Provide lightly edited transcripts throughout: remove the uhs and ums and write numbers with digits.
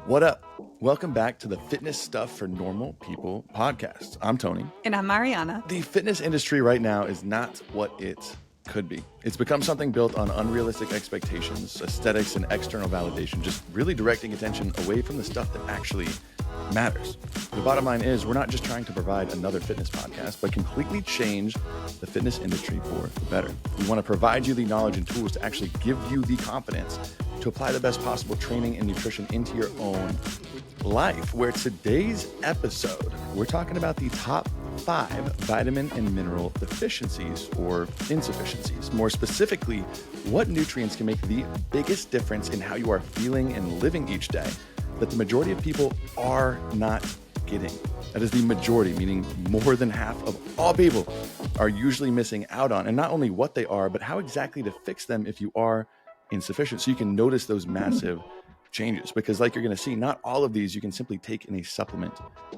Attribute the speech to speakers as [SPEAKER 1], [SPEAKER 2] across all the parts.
[SPEAKER 1] What up? Welcome back to the Fitness Stuff for Normal People podcast. I'm Tony.
[SPEAKER 2] And I'm Marianna.
[SPEAKER 1] The fitness industry right now is not what it could be. It's become something built on unrealistic expectations, aesthetics, and external validation, just really directing attention away from the stuff that actually matters. The bottom line is we're not just trying to provide another fitness podcast, but completely change the fitness industry for the better. We want to provide you the knowledge and tools to actually give you the confidence to apply the best possible training and nutrition into your own life. Where today's episode, we're talking about the top 5 vitamin and mineral deficiencies or insufficiencies. More specifically, what nutrients can make the biggest difference in how you are feeling and living each day that the majority of people are not getting. That is the majority, meaning more than half of all people are usually missing out on. And not only what they are, but how exactly to fix them if you are insufficient. So you can notice those massive changes, because like you're going to see, not all of these you can simply take in a supplement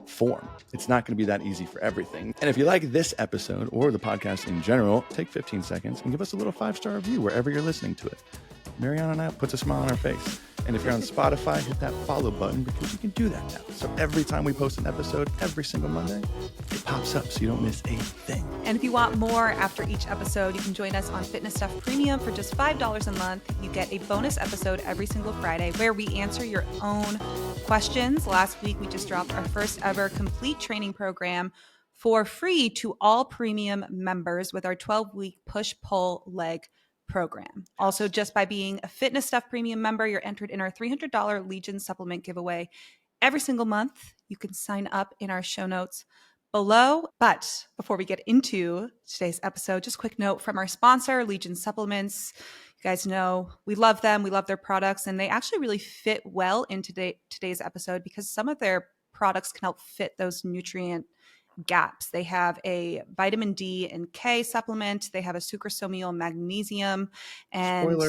[SPEAKER 1] form. It's not going to be that easy for everything. And if you like this episode or the podcast in general, take 15 seconds and give us a little 5-star review wherever you're listening to it. Marianna and I puts a smile on our face. And if you're on Spotify, hit that follow button, because you can do that now. So every time we post an episode, every single Monday, it pops up so you don't miss a thing.
[SPEAKER 2] And if you want more after each episode, you can join us on Fitness Stuff Premium for just $5 a month. You get a bonus episode every single Friday where we answer your own questions. Last week, we just dropped our first ever complete training program for free to all premium members with our 12-week push-pull-leg program. Also, just by being a Fitness Stuff Premium member, you're entered in our $300 Legion supplement giveaway every single month. You can sign up in our show notes below. But before we get into today's episode, just a quick note from our sponsor, Legion Supplements. You guys know we love them. We love their products, and they actually really fit well in today's episode, because some of their products can help fit those nutrient gaps. They have a vitamin D and K supplement. They have a sucrosomial magnesium, and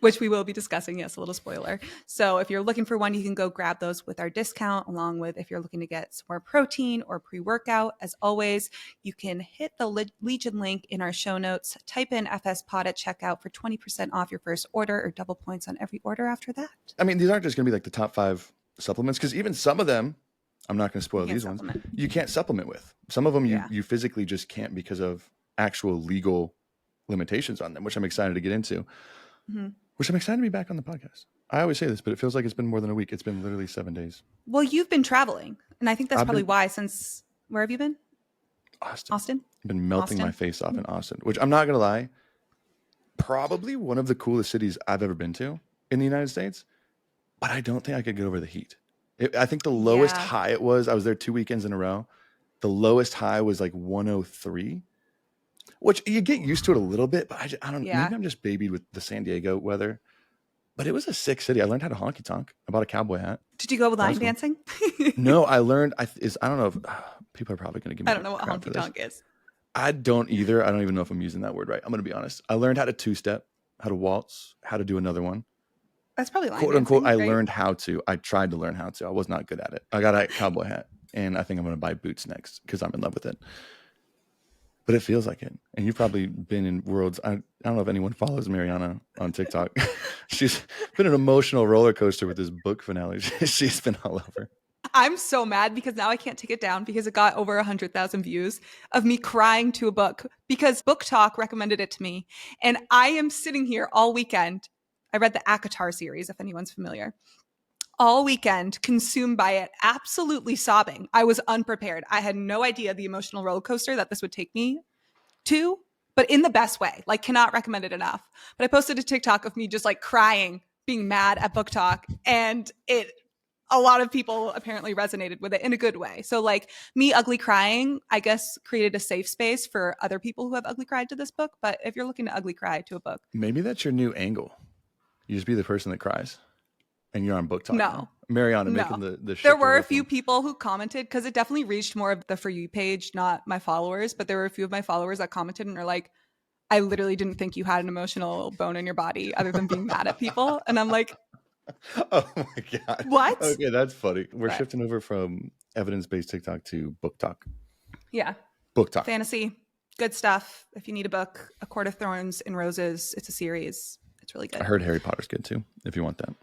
[SPEAKER 2] which we will be discussing. Yes, a little spoiler. So if you're looking for one, you can go grab those with our discount, along with if you're looking to get some more protein or pre-workout. As always, you can hit the Legion link in our show notes, type in FSPOD at checkout for 20% off your first order, or double points on every order after that.
[SPEAKER 1] I mean, these aren't just going to be like the top 5 supplements, because even some of them, I'm not going to spoil these ones, you can't supplement with. Some of them you physically just can't, because of actual legal limitations on them, which I'm excited to get into, which I'm excited to be back on the podcast. I always say this, but it feels like it's been more than a week. It's been literally 7 days.
[SPEAKER 2] Well, you've been traveling, and I think that's probably why. Since, where have you been? Austin?
[SPEAKER 1] I've been melting my face off in Austin, which I'm not going to lie, probably one of the coolest cities I've ever been to in the United States, but I don't think I could get over the heat. I think the lowest high I was there 2 weekends in a row. The lowest high was like 103, which you get used to it a little bit, but I don't know. Maybe I'm just babied with the San Diego weather, but it was a sick city. I learned how to honky tonk. I bought a cowboy hat.
[SPEAKER 2] Did you go line dancing?
[SPEAKER 1] No, I learned. I don't know if people are probably going to give me.
[SPEAKER 2] I don't know what honky tonk is.
[SPEAKER 1] I don't either. I don't even know if I'm using that word right. I'm going to be honest. I learned how to 2-step, how to waltz, how to do another one.
[SPEAKER 2] That's probably line
[SPEAKER 1] quote
[SPEAKER 2] dancing,
[SPEAKER 1] unquote. I learned how to. I tried to learn how to. I was not good at it. I got a cowboy hat, and I think I'm going to buy boots next because I'm in love with it. But it feels like it. And you've probably been in worlds. I don't know if anyone follows Marianna on TikTok. She's been an emotional roller coaster with this book finale. She's been all over.
[SPEAKER 2] I'm so mad because now I can't take it down, because it got over 100,000 views of me crying to a book because Book Talk recommended it to me. And I am sitting here all weekend. I read the ACOTAR series, if anyone's familiar. All weekend, consumed by it, absolutely sobbing. I was unprepared. I had no idea the emotional roller coaster that this would take me to, but in the best way. Like, cannot recommend it enough. But I posted a TikTok of me just like crying, being mad at Book Talk, and a lot of people apparently resonated with it in a good way. So like me ugly crying, I guess, created a safe space for other people who have ugly cried to this book. But if you're looking to ugly cry to a book,
[SPEAKER 1] maybe that's your new angle. You just be the person that cries, and you're on Book Talk.
[SPEAKER 2] No,
[SPEAKER 1] Marianna making the.
[SPEAKER 2] There were a few people who commented, because it definitely reached more of the For You page, not my followers. But there were a few of my followers that commented and are like, "I literally didn't think you had an emotional bone in your body other than being mad at people." And I'm like,
[SPEAKER 1] "Oh my god,
[SPEAKER 2] what?"
[SPEAKER 1] Okay, that's funny. We're shifting over from evidence-based TikTok to Book Talk.
[SPEAKER 2] Yeah,
[SPEAKER 1] Book Talk,
[SPEAKER 2] fantasy, good stuff. If you need a book, A Court of Thorns and Roses. It's a series. It's really
[SPEAKER 1] I
[SPEAKER 2] good.
[SPEAKER 1] heard Harry Potter's good too, if you want that.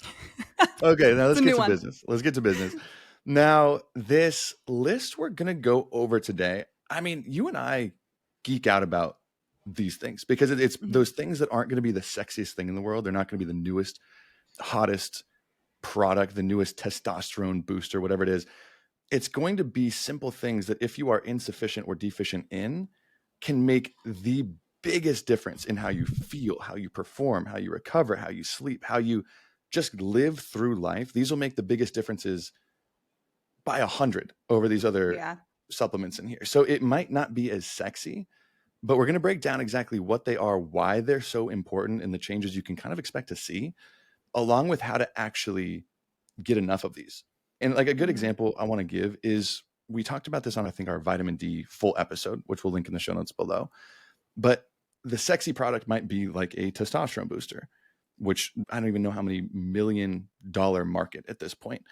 [SPEAKER 1] Okay, now let's get to business. Let's get to business. Now, this list we're going to go over today, I mean, you and I geek out about these things because it's those things that aren't going to be the sexiest thing in the world. They're not going to be the newest, hottest product, the newest testosterone booster, whatever it is. It's going to be simple things that if you are insufficient or deficient in, can make the biggest difference in how you feel, how you perform, how you recover, how you sleep, how you just live through life. These will make the biggest differences by 100 over these other supplements in here. So it might not be as sexy, but we're going to break down exactly what they are, why they're so important, and the changes you can kind of expect to see, along with how to actually get enough of these. And like a good example I want to give is we talked about this on, I think, our vitamin D full episode, which we'll link in the show notes below. But the sexy product might be like a testosterone booster, which I don't even know how many $1 million market at this point.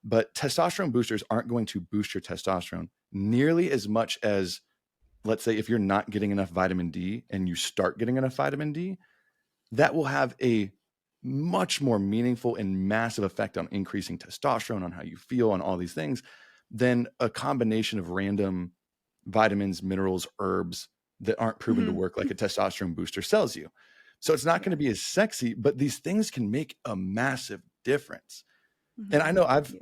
[SPEAKER 1] But testosterone boosters aren't going to boost your testosterone nearly as much as, let's say, if you're not getting enough vitamin D and you start getting enough vitamin D, that will have a much more meaningful and massive effect on increasing testosterone, on how you feel, on all these things, than a combination of random vitamins, minerals, herbs that aren't proven to work like a testosterone booster sells you. So it's not going to be as sexy, but these things can make a massive difference. And I know I've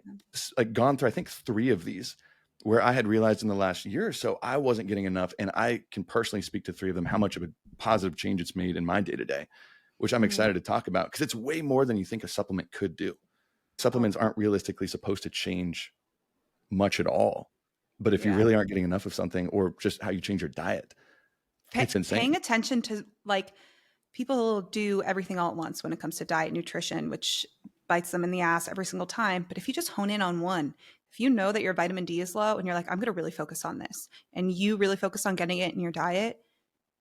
[SPEAKER 1] like gone through, I think, 3 of these where I had realized in the last year or so I wasn't getting enough. And I can personally speak to 3 of them, how much of a positive change it's made in my day-to-day, which I'm excited to talk about because it's way more than you think a supplement could do. Supplements aren't realistically supposed to change much at all. But if you really aren't getting enough of something, or just how you change your diet, it's insane.
[SPEAKER 2] Paying attention to, like, people do everything all at once when it comes to diet and nutrition, which bites them in the ass every single time. But if you just hone in on one, if you know that your vitamin D is low and you're like, I'm going to really focus on this, and you really focus on getting it in your diet,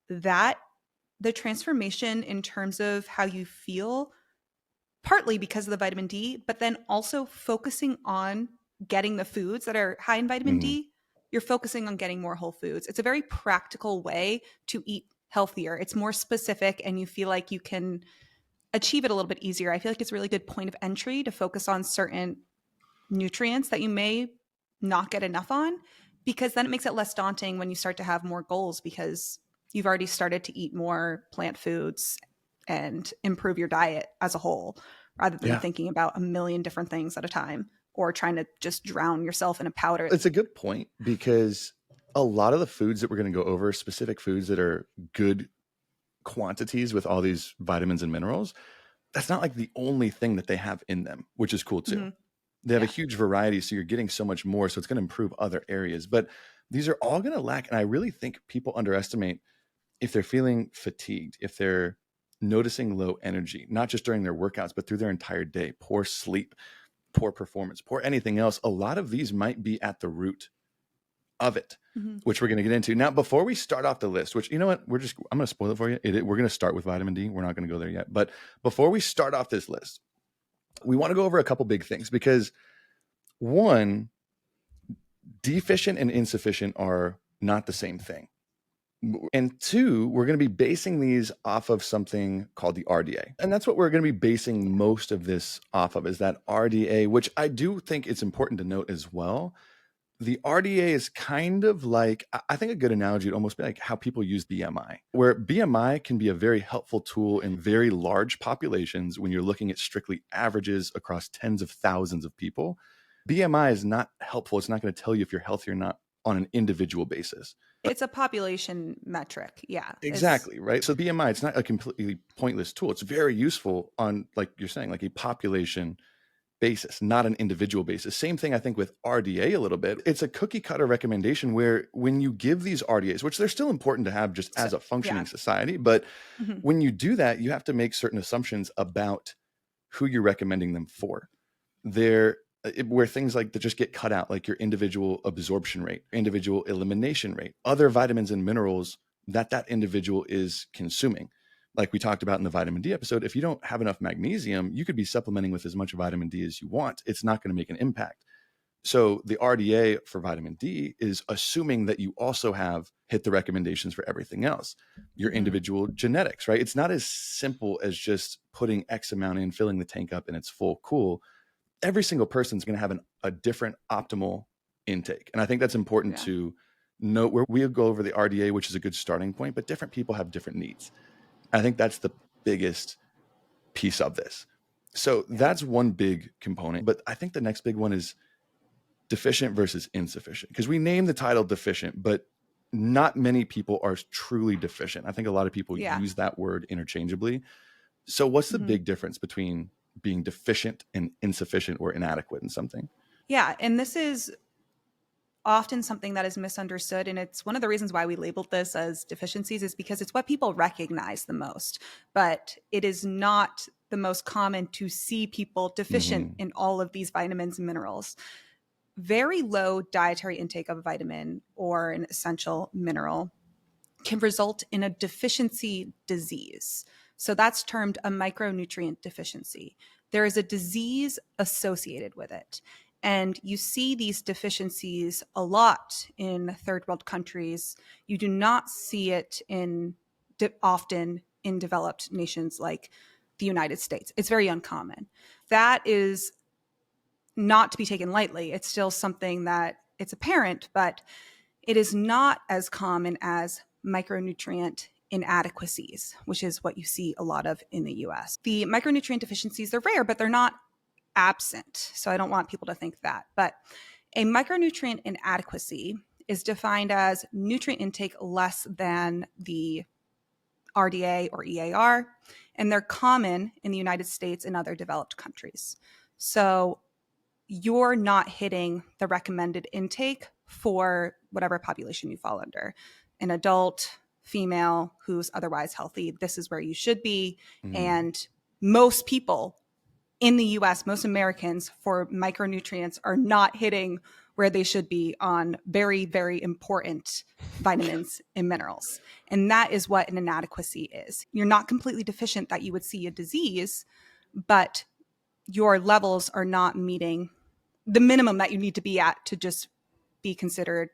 [SPEAKER 2] that the transformation in terms of how you feel, partly because of the vitamin D, but then also focusing on getting the foods that are high in vitamin D, you're focusing on getting more whole foods. It's a very practical way to eat healthier. It's more specific, and you feel like you can achieve it a little bit easier. I feel like it's a really good point of entry to focus on certain nutrients that you may not get enough on, because then it makes it less daunting when you start to have more goals, because you've already started to eat more plant foods and improve your diet as a whole, rather than thinking about a million different things at a time or trying to just drown yourself in a powder.
[SPEAKER 1] It's a good point, because a lot of the foods that we're going to go over, specific foods that are good quantities with all these vitamins and minerals, that's not like the only thing that they have in them, which is cool too. They have a huge variety, so you're getting so much more, so it's going to improve other areas. But these are all going to lack, and I really think people underestimate if they're feeling fatigued, if they're noticing low energy, not just during their workouts, but through their entire day, poor sleep, poor performance, poor anything else. A lot of these might be at the root of it, which we're going to get into. Now, before we start off the list, which, you know what, I'm going to spoil it for you. We're going to start with vitamin D. We're not going to go there yet. But before we start off this list, we want to go over a couple big things, because 1, deficient and insufficient are not the same thing. And 2, we're going to be basing these off of something called the RDA. And that's what we're going to be basing most of this off of, is that RDA, which I do think it's important to note as well. The RDA is kind of like, I think a good analogy would almost be like how people use BMI, where BMI can be a very helpful tool in very large populations when you're looking at strictly averages across tens of thousands of people. BMI is not helpful. It's not going to tell you if you're healthy or not on an individual basis.
[SPEAKER 2] It's a population metric. Yeah.
[SPEAKER 1] Exactly. Right. So BMI, it's not a completely pointless tool. It's very useful on, like you're saying, like a population basis, not an individual basis. Same thing, I think, with RDA a little bit. It's a cookie cutter recommendation where when you give these RDAs, which they're still important to have just as a functioning society, but when you do that, you have to make certain assumptions about who you're recommending them for. Where things like that just get cut out, like your individual absorption rate, individual elimination rate, other vitamins and minerals that individual is consuming. Like we talked about in the vitamin D episode, if you don't have enough magnesium, you could be supplementing with as much vitamin D as you want. It's not going to make an impact. So the RDA for vitamin D is assuming that you also have hit the recommendations for everything else, your individual genetics, right? It's not as simple as just putting X amount in, filling the tank up, and it's full. Cool. Every single person's going to have a different optimal intake. And I think that's important to note, where we'll go over the RDA, which is a good starting point, but different people have different needs. I think that's the biggest piece of this. So that's one big component. But I think the next big one is deficient versus insufficient, because we name the title deficient, but not many people are truly deficient. I think a lot of people use that word interchangeably. So what's the big difference between being deficient and insufficient or inadequate in something?
[SPEAKER 2] Yeah. And this is often something that is misunderstood. And it's one of the reasons why we labeled this as deficiencies, is because it's what people recognize the most. But it is not the most common to see people deficient in all of these vitamins and minerals. Very low dietary intake of a vitamin or an essential mineral can result in a deficiency disease. So that's termed a micronutrient deficiency. There is a disease associated with it. And you see these deficiencies a lot in third world countries. You do not see it often in developed nations like the United States. It's very uncommon. That is not to be taken lightly. It's still something that it's apparent, but it is not as common as micronutrient inadequacies, which is what you see a lot of in the US. The micronutrient deficiencies, they're rare, but they're not absent. So I don't want people to think that. But a micronutrient inadequacy is defined as nutrient intake less than the RDA or EAR, and they're common in the United States and other developed countries. So you're not hitting the recommended intake for whatever population you fall under. An adult female who's otherwise healthy, this is where you should be. And most people in the US, most Americans, for micronutrients are not hitting where they should be on very, very important vitamins and minerals. And that is what an inadequacy is. You're not completely deficient that you would see a disease, but your levels are not meeting the minimum that you need to be at to just be considered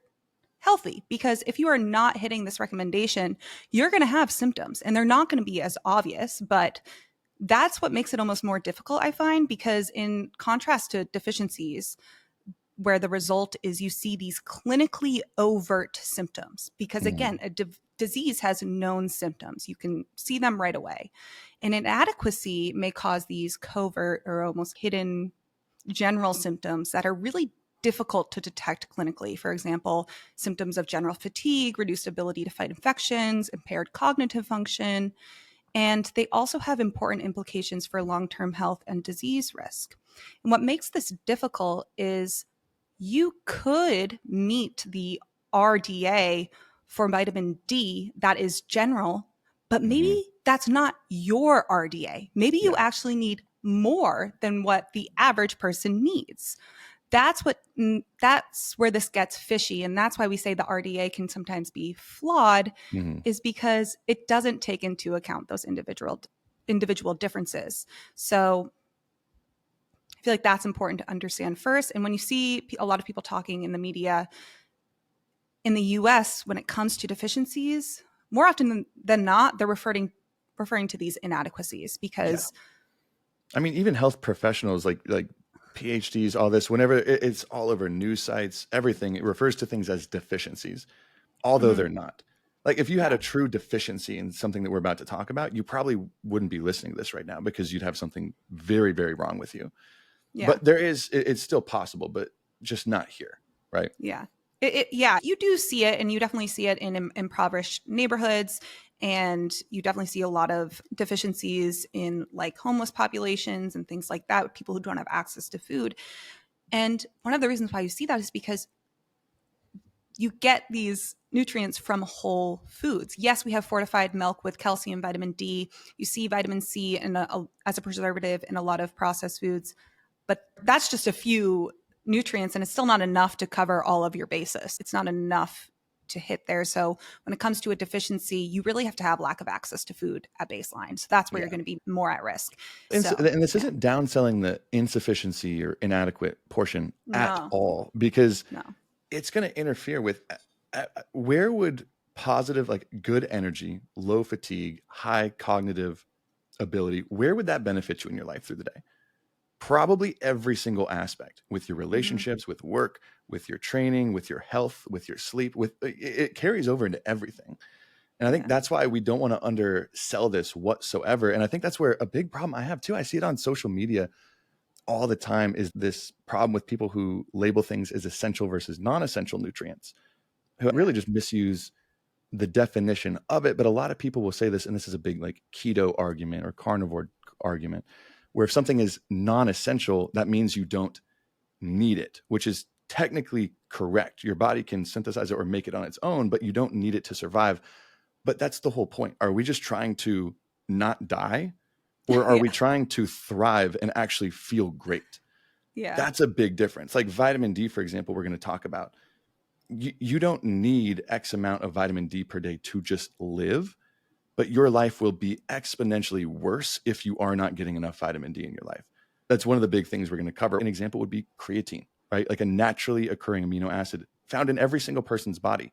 [SPEAKER 2] healthy. Because if you are not hitting this recommendation, you're going to have symptoms, and they're not going to be as obvious, but that's what makes it almost more difficult, I find, because in contrast to deficiencies, where the result is you see these clinically overt symptoms, because again, a disease has known symptoms. You can see them right away. And inadequacy may cause these covert or almost hidden general symptoms that are really difficult to detect clinically. For example, symptoms of general fatigue, reduced ability to fight infections, impaired cognitive function. And they also have important implications for long-term health and disease risk. And what makes this difficult is you could meet the RDA for vitamin D that is general, but maybe that's not your RDA. Maybe you actually need more than what the average person needs. That's where this gets fishy. And that's why we say the RDA can sometimes be flawed, is because it doesn't take into account those individual differences. So I feel like that's important to understand first. And when you see a lot of people talking in the media in the US, when it comes to deficiencies, more often than not, they're referring to these inadequacies because
[SPEAKER 1] I mean, even health professionals like PhDs, all this, whenever it's all over news sites, everything, it refers to things as deficiencies, although they're not. Like if you had a true deficiency in something that we're about to talk about, you probably wouldn't be listening to this right now because you'd have something very, very wrong with you. Yeah. But it's still possible, but just not here, right?
[SPEAKER 2] Yeah. You do see it, and you definitely see it in impoverished neighborhoods. And you definitely see a lot of deficiencies in like homeless populations and things like that, with people who don't have access to food. And one of the reasons why you see that is because you get these nutrients from whole foods. Yes, we have fortified milk with calcium, vitamin D. You see vitamin C as a preservative in a lot of processed foods, but that's just a few nutrients, and it's still not enough to cover all of your bases. It's not enough to hit there. So when it comes to a deficiency, you really have to have lack of access to food at baseline. So that's where
[SPEAKER 1] Yeah.
[SPEAKER 2] you're going to be more at risk.
[SPEAKER 1] And
[SPEAKER 2] So,
[SPEAKER 1] this isn't downselling the insufficiency or inadequate portion at
[SPEAKER 2] No,
[SPEAKER 1] all, because
[SPEAKER 2] no.
[SPEAKER 1] it's going to interfere with where would positive, like good energy, low fatigue, high cognitive ability, where would that benefit you in your life through the day? Probably every single aspect, with your relationships, with work, with your training, with your health, with your sleep, with it carries over into everything. And I think that's why we don't want to undersell this whatsoever. And I think that's where a big problem I have too, I see it on social media all the time, is this problem with people who label things as essential versus non-essential nutrients, who really just misuse the definition of it. But a lot of people will say this, and this is a big like keto argument or carnivore argument, where if something is non-essential, that means you don't need it, which is technically correct. Your body can synthesize it or make it on its own, but you don't need it to survive. But that's the whole point. Are we just trying to not die, or are we trying to thrive and actually feel great?
[SPEAKER 2] Yeah.
[SPEAKER 1] That's a big difference. Like vitamin D, for example, we're going to talk about. You don't need X amount of vitamin D per day to just live, but your life will be exponentially worse if you are not getting enough vitamin D in your life. That's one of the big things we're going to cover. An example would be creatine, right? Like a naturally occurring amino acid found in every single person's body.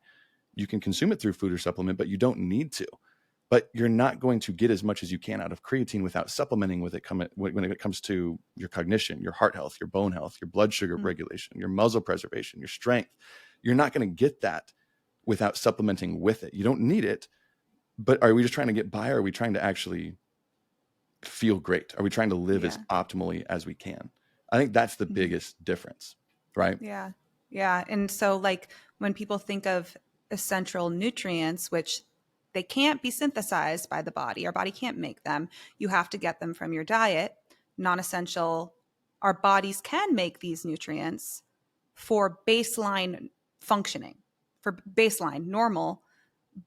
[SPEAKER 1] You can consume it through food or supplement, but you don't need to. But you're not going to get as much as you can out of creatine without supplementing with it when it comes to your cognition, your heart health, your bone health, your blood sugar regulation, your muscle preservation, your strength. You're not going to get that without supplementing with it. You don't need it. But are we just trying to get by, or are we trying to actually feel great? Are we trying to live as optimally as we can? I think that's the biggest difference, right?
[SPEAKER 2] Yeah. Yeah. And so like when people think of essential nutrients, which they can't be synthesized by the body, our body can't make them. You have to get them from your diet. Non-essential, our bodies can make these nutrients for baseline functioning, for baseline normal,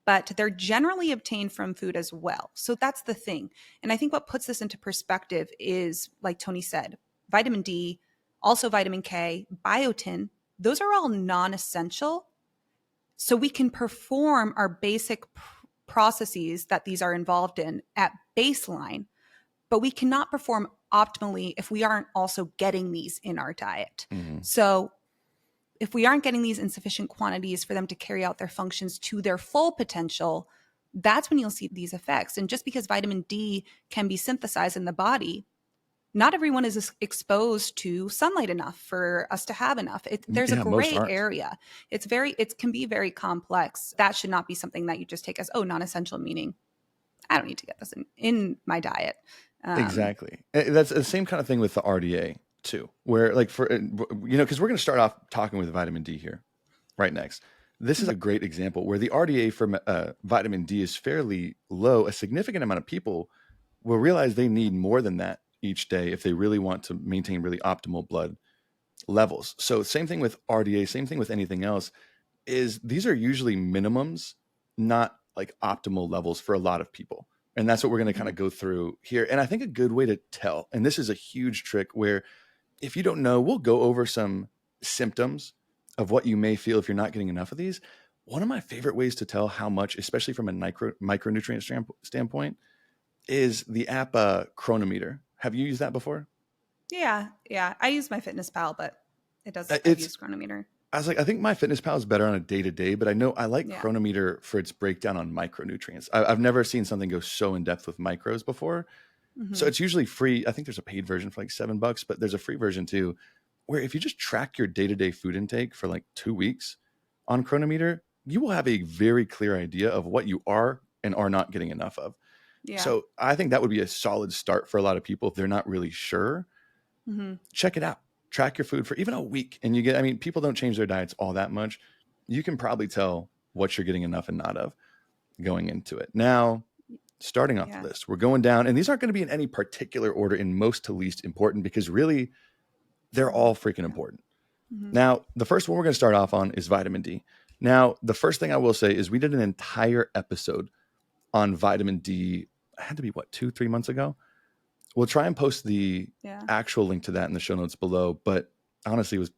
[SPEAKER 2] but they're generally obtained from food as well. So that's the thing. And I think what puts this into perspective is, like Tony said, vitamin D, also vitamin K, biotin, those are all non-essential. So we can perform our basic processes that these are involved in at baseline, but we cannot perform optimally if we aren't also getting these in our diet. So if we aren't getting these in sufficient quantities for them to carry out their functions to their full potential, that's when you'll see these effects. And just because vitamin D can be synthesized in the body, not everyone is exposed to sunlight enough for us to have enough. There's a gray area. It can be very complex. That should not be something that you just take as, oh, non-essential, meaning I don't need to get this in my diet.
[SPEAKER 1] Exactly. That's the same kind of thing with the RDA too, where like because we're going to start off talking with vitamin D here right next. This is a great example where the RDA for vitamin D is fairly low. A significant amount of people will realize they need more than that each day if they really want to maintain really optimal blood levels. So same thing with RDA, same thing with anything else, is these are usually minimums, not like optimal levels for a lot of people. And that's what we're going to kind of go through here. And I think a good way to tell, and this is a huge trick where if you don't know, we'll go over some symptoms of what you may feel if you're not getting enough of these. One of my favorite ways to tell how much, especially from a micronutrient standpoint, is the app Chronometer. Have you used that before?
[SPEAKER 2] Yeah. I use MyFitnessPal, but it does. I've used Chronometer.
[SPEAKER 1] I was like, I think MyFitnessPal is better on a day-to-day, but I know I like Chronometer for its breakdown on micronutrients. I've never seen something go so in depth with micros before. So it's usually free. I think there's a paid version for like $7, but there's a free version too, where if you just track your day-to-day food intake for like 2 weeks on Chronometer, you will have a very clear idea of what you are and are not getting enough of. Yeah. So I think that would be a solid start for a lot of people if they're not really sure. Check it out. Track your food for even a week. And you get, people don't change their diets all that much. You can probably tell what you're getting enough and not of going into it. Now, starting off the list, we're going down, and these aren't going to be in any particular order in most to least important, because really they're all freaking important. Now, the first one we're going to start off on is vitamin D. Now, the first thing I will say is we did an entire episode on vitamin D. It had to be 2-3 months ago. We'll try and post the actual link to that in the show notes below. But honestly, it was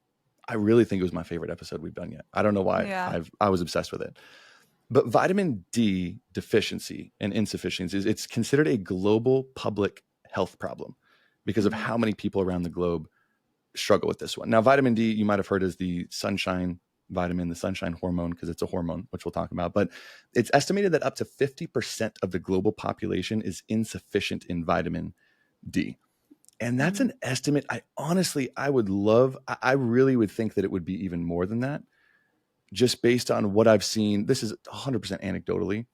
[SPEAKER 1] I really think it was my favorite episode we've done yet. I don't know why.
[SPEAKER 2] Yeah.
[SPEAKER 1] I was obsessed with it. But vitamin D deficiency and insufficiency it's considered a global public health problem because of how many people around the globe struggle with this one. Now, vitamin D, you might have heard as the sunshine vitamin, the sunshine hormone, because it's a hormone, which we'll talk about. But it's estimated that up to 50% of the global population is insufficient in vitamin D. And that's an estimate. I really would think that it would be even more than that, just based on what I've seen. This is 100% anecdotally,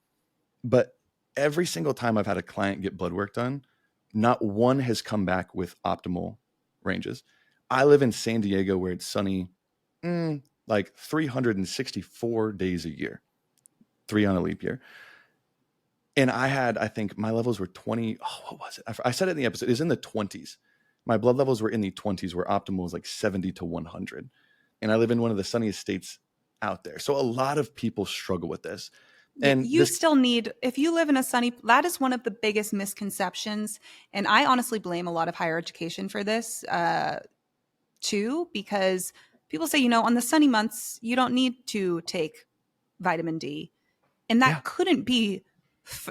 [SPEAKER 1] but every single time I've had a client get blood work done, not one has come back with optimal ranges. I live in San Diego where it's sunny, like 364 days a year, 3 on a leap year. And I think my levels were 20. Oh, what was it? I said it in the episode. It was in the 20s. My blood levels were in the 20s, where optimal is like 70 to 100. And I live in one of the sunniest states out there. So a lot of people struggle with this. And
[SPEAKER 2] still need, if you live in a sunny, that is one of the biggest misconceptions. And I honestly blame a lot of higher education for this too, because people say, on the sunny months, you don't need to take vitamin D. And that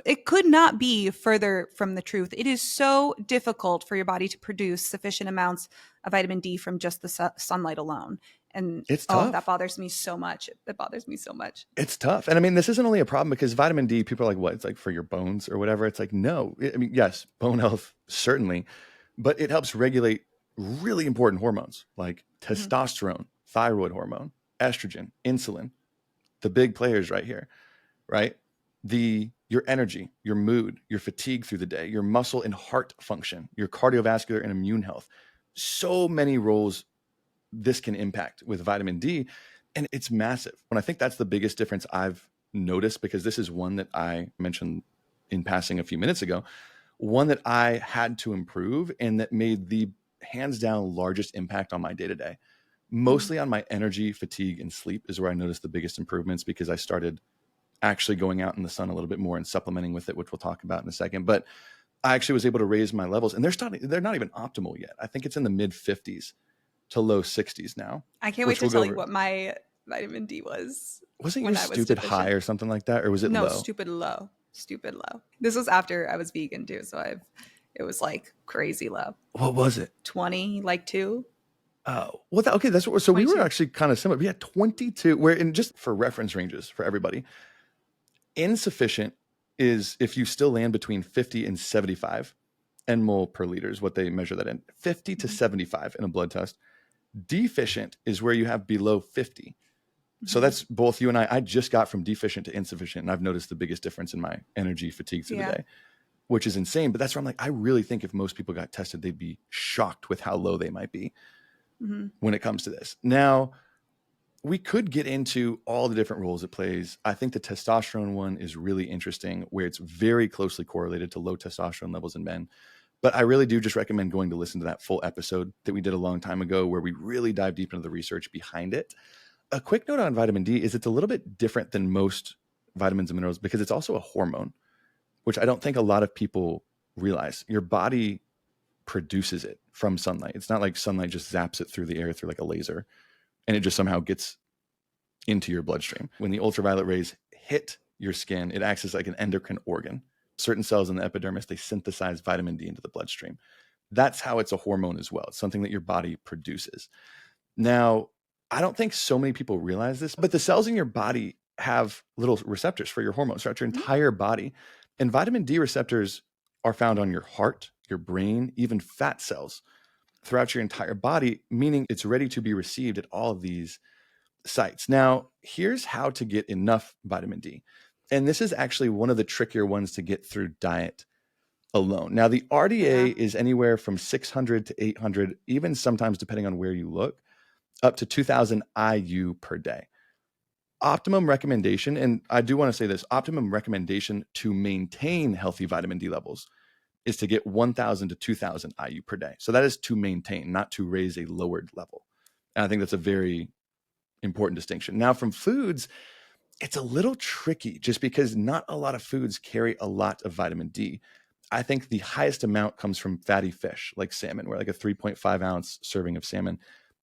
[SPEAKER 2] it could not be further from the truth. It is so difficult for your body to produce sufficient amounts of vitamin D from just the sunlight alone. And
[SPEAKER 1] it's tough.
[SPEAKER 2] That bothers me so much. It's
[SPEAKER 1] tough. And I mean, this isn't only a problem because vitamin D, people are like, what? It's like for your bones or whatever. It's like, no. I mean, yes, bone health, certainly. But it helps regulate really important hormones like testosterone, thyroid hormone, estrogen, insulin, the big players right here, right? Your energy, your mood, your fatigue through the day, your muscle and heart function, your cardiovascular and immune health. So many roles this can impact with vitamin D, and it's massive. And I think that's the biggest difference I've noticed, because this is one that I mentioned in passing a few minutes ago, one that I had to improve and that made the hands down largest impact on my day-to-day. Mostly on my energy, fatigue, and sleep is where I noticed the biggest improvements, because I started actually going out in the sun a little bit more and supplementing with it, which we'll talk about in a second. But I actually was able to raise my levels, and they're not even optimal yet. I think it's in the mid 50s to low 60s now.
[SPEAKER 2] I can't wait to tell you what my vitamin D was.
[SPEAKER 1] Wasn't you stupid high or something like that? Or was it low?
[SPEAKER 2] No, stupid low. This was after I was vegan too. So it was like crazy low.
[SPEAKER 1] What was it?
[SPEAKER 2] 20, like 2.
[SPEAKER 1] Oh, well, okay. That's what, so 22. We were actually kind of similar. We had 22, where, and just for reference ranges for everybody, insufficient is if you still land between 50 and 75 nmol per liter is what they measure that in. 50 to 75 in a blood test. Deficient is where you have below 50. So that's both you and I just got from deficient to insufficient, and I've noticed the biggest difference in my energy, fatigue through the day, which is insane. But that's where I'm like, I really think if most people got tested, they'd be shocked with how low they might be when it comes to this. Now, we could get into all the different roles it plays. I think the testosterone one is really interesting, where it's very closely correlated to low testosterone levels in men. But I really do just recommend going to listen to that full episode that we did a long time ago, where we really dive deep into the research behind it. A quick note on vitamin D is it's a little bit different than most vitamins and minerals, because it's also a hormone, which I don't think a lot of people realize. Your body produces it from sunlight. It's not like sunlight just zaps it through the air through like a laser and it just somehow gets into your bloodstream. When the ultraviolet rays hit your skin, it acts as like an endocrine organ. Certain cells in the epidermis, they synthesize vitamin D into the bloodstream. That's how it's a hormone as well. It's something that your body produces. Now, I don't think so many people realize this, but the cells in your body have little receptors for your hormones throughout your entire body. And vitamin D receptors are found on your heart, your brain, even fat cells throughout your entire body, meaning it's ready to be received at all of these sites. Now, here's how to get enough vitamin D. And this is actually one of the trickier ones to get through diet alone. Now, the RDA is anywhere from 600 to 800, even sometimes depending on where you look, up to 2000 IU per day. Optimum recommendation, and I do want to say this, optimum recommendation to maintain healthy vitamin D levels is to get 1000 to 2000 IU per day. So that is to maintain, not to raise a lowered level. And I think that's a very important distinction. Now, from foods, it's a little tricky just because not a lot of foods carry a lot of vitamin D. I think the highest amount comes from fatty fish like salmon, where like a 3.5 ounce serving of salmon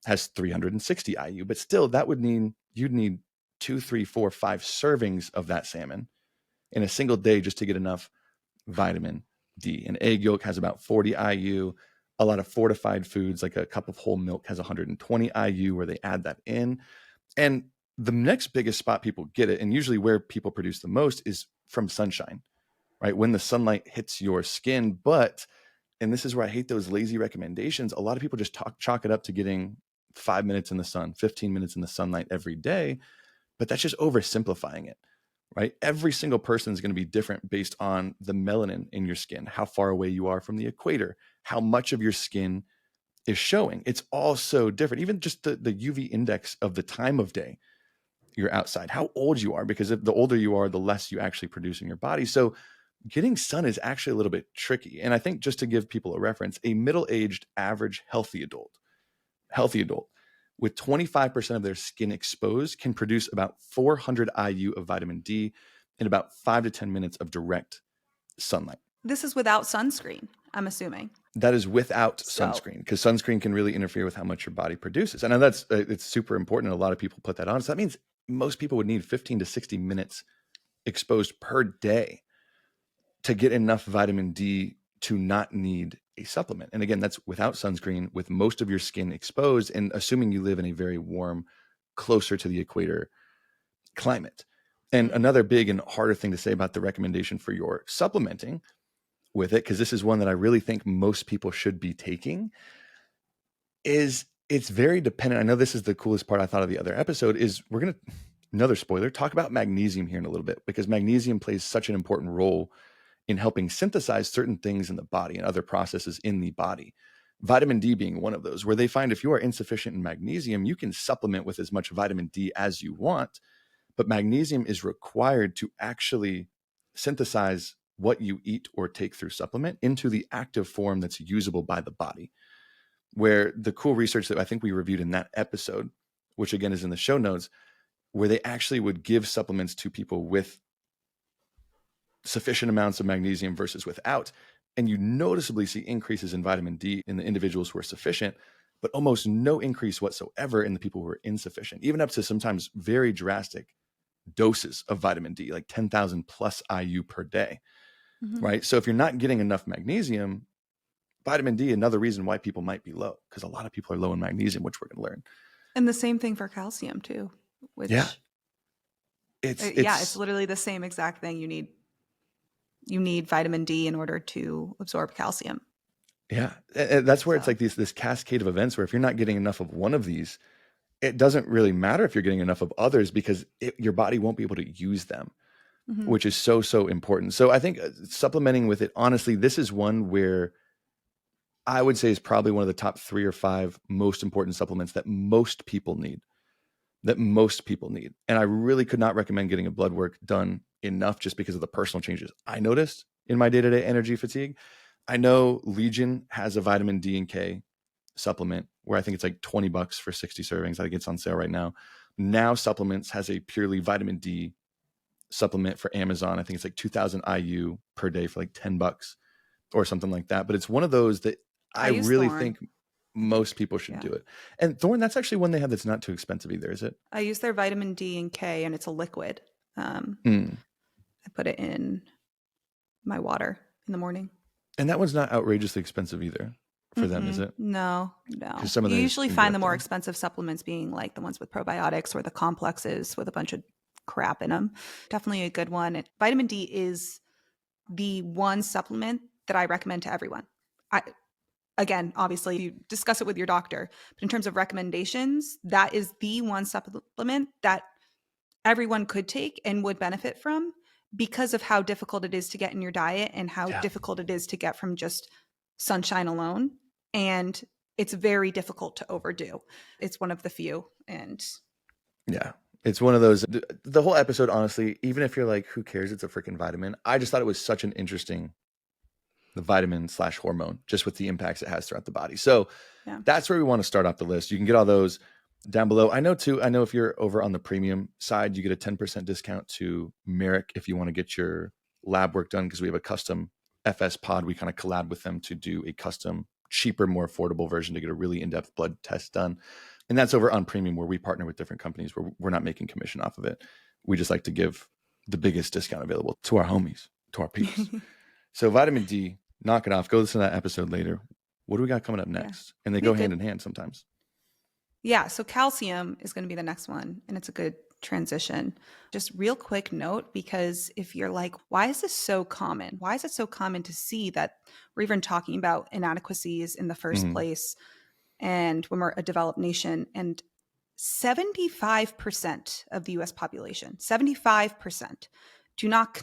[SPEAKER 1] has 360 IU, but still that would mean you'd need 2, 3, 4, 5 servings of that salmon in a single day just to get enough vitamin D. An egg yolk has about 40 IU. A lot of fortified foods, like a cup of whole milk, has 120 IU, where they add that in. And the next biggest spot people get it, and usually where people produce the most, is from sunshine, right? When the sunlight hits your skin. But, and this is where I hate those lazy recommendations, a lot of people just chalk it up to getting 5 minutes in the sun, 15 minutes in the sunlight every day. But that's just oversimplifying it, right? Every single person is going to be different based on the melanin in your skin, how far away you are from the equator, how much of your skin is showing. It's all so different. Even just the UV index of the time of day you're outside, how old you are, because if the older you are, the less you actually produce in your body. So getting sun is actually a little bit tricky. And I think, just to give people a reference, a middle-aged average healthy adult with 25% of their skin exposed can produce about 400 IU of vitamin D in about 5 to 10 minutes of direct sunlight.
[SPEAKER 2] This is without sunscreen, I'm assuming.
[SPEAKER 1] That is without sunscreen, because sunscreen can really interfere with how much your body produces. And that's it's super important, and a lot of people put that on. So that means most people would need 15 to 60 minutes exposed per day to get enough vitamin D to not need a supplement. And again, that's without sunscreen, with most of your skin exposed, and assuming you live in a very warm, closer to the equator climate. And another big and harder thing to say about the recommendation for your supplementing with it, because this is one that I really think most people should be taking, is it's very dependent. I know this is the coolest part I thought of the other episode, is we're going to, another spoiler, talk about magnesium here in a little bit, because magnesium plays such an important role in helping synthesize certain things in the body and other processes in the body. Vitamin D being one of those, where they find if you are insufficient in magnesium, you can supplement with as much vitamin D as you want, but magnesium is required to actually synthesize what you eat or take through supplement into the active form that's usable by the body. Where the cool research that I think we reviewed in that episode, which again is in the show notes, where they actually would give supplements to people with sufficient amounts of magnesium versus without, and you noticeably see increases in vitamin D in the individuals who are sufficient, but almost no increase whatsoever in the people who are insufficient, even up to sometimes very drastic doses of vitamin D, like 10,000 plus IU per day, right? So if you're not getting enough magnesium, vitamin D, another reason why people might be low, because a lot of people are low in magnesium, which we're going to learn.
[SPEAKER 2] And the same thing for calcium too, which it's literally the same exact thing. You need vitamin D in order to absorb calcium.
[SPEAKER 1] Yeah. And that's where it's like this cascade of events, where if you're not getting enough of one of these, it doesn't really matter if you're getting enough of others, because your body won't be able to use them, which is so, so important. So I think supplementing with it, honestly, this is one where I would say is probably one of the top 3 or 5 most important supplements that most people need. And I really could not recommend getting a blood work done enough, just because of the personal changes I noticed in my day-to-day energy fatigue. I know Legion has a vitamin D and K supplement where I think it's like $20 for 60 servings. I think it's on sale right now. Now Supplements has a purely vitamin D supplement for Amazon. I think it's like 2,000 IU per day for like $10 or something like that. But it's one of those that I really think most people should do it. And Thorne, that's actually one they have that's not too expensive either, is it?
[SPEAKER 2] I use their vitamin D and K, and it's a liquid. I put it in my water in the morning.
[SPEAKER 1] And that one's not outrageously expensive either for them, is it?
[SPEAKER 2] No.
[SPEAKER 1] Some of
[SPEAKER 2] you usually find the more
[SPEAKER 1] there.
[SPEAKER 2] expensive supplements being like the ones with probiotics or the complexes with a bunch of crap in them. Definitely a good one. Vitamin D is the one supplement that I recommend to everyone. Again, obviously, you discuss it with your doctor, but in terms of recommendations, that is the one supplement that everyone could take and would benefit from, because of how difficult it is to get in your diet and how difficult it is to get from just sunshine alone. And it's very difficult to overdo. It's one of the few. And
[SPEAKER 1] yeah, it's one of those, the whole episode, honestly, even if you're like, who cares? It's a freaking vitamin. I just thought it was such an interesting vitamin/hormone, just with the impacts it has throughout the body. So that's where we want to start off the list. You can get all those down below. I know if you're over on the premium side, you get a 10% discount to Merrick if you want to get your lab work done, because we have a custom FSPOD. We kind of collab with them to do a custom, cheaper, more affordable version to get a really in-depth blood test done. And that's over on premium, where we partner with different companies where we're not making commission off of it. We just like to give the biggest discount available to our homies, to our peeps. So vitamin D, knock it off. Go listen to that episode later. What do we got coming up next? And they go hand in hand sometimes.
[SPEAKER 2] Yeah. So calcium is going to be the next one. And it's a good transition. Just real quick note, because if you're like, why is this so common? Why is it so common to see that we're even talking about inadequacies in the first place? And when we're a developed nation, and 75% of the US population, 75% do not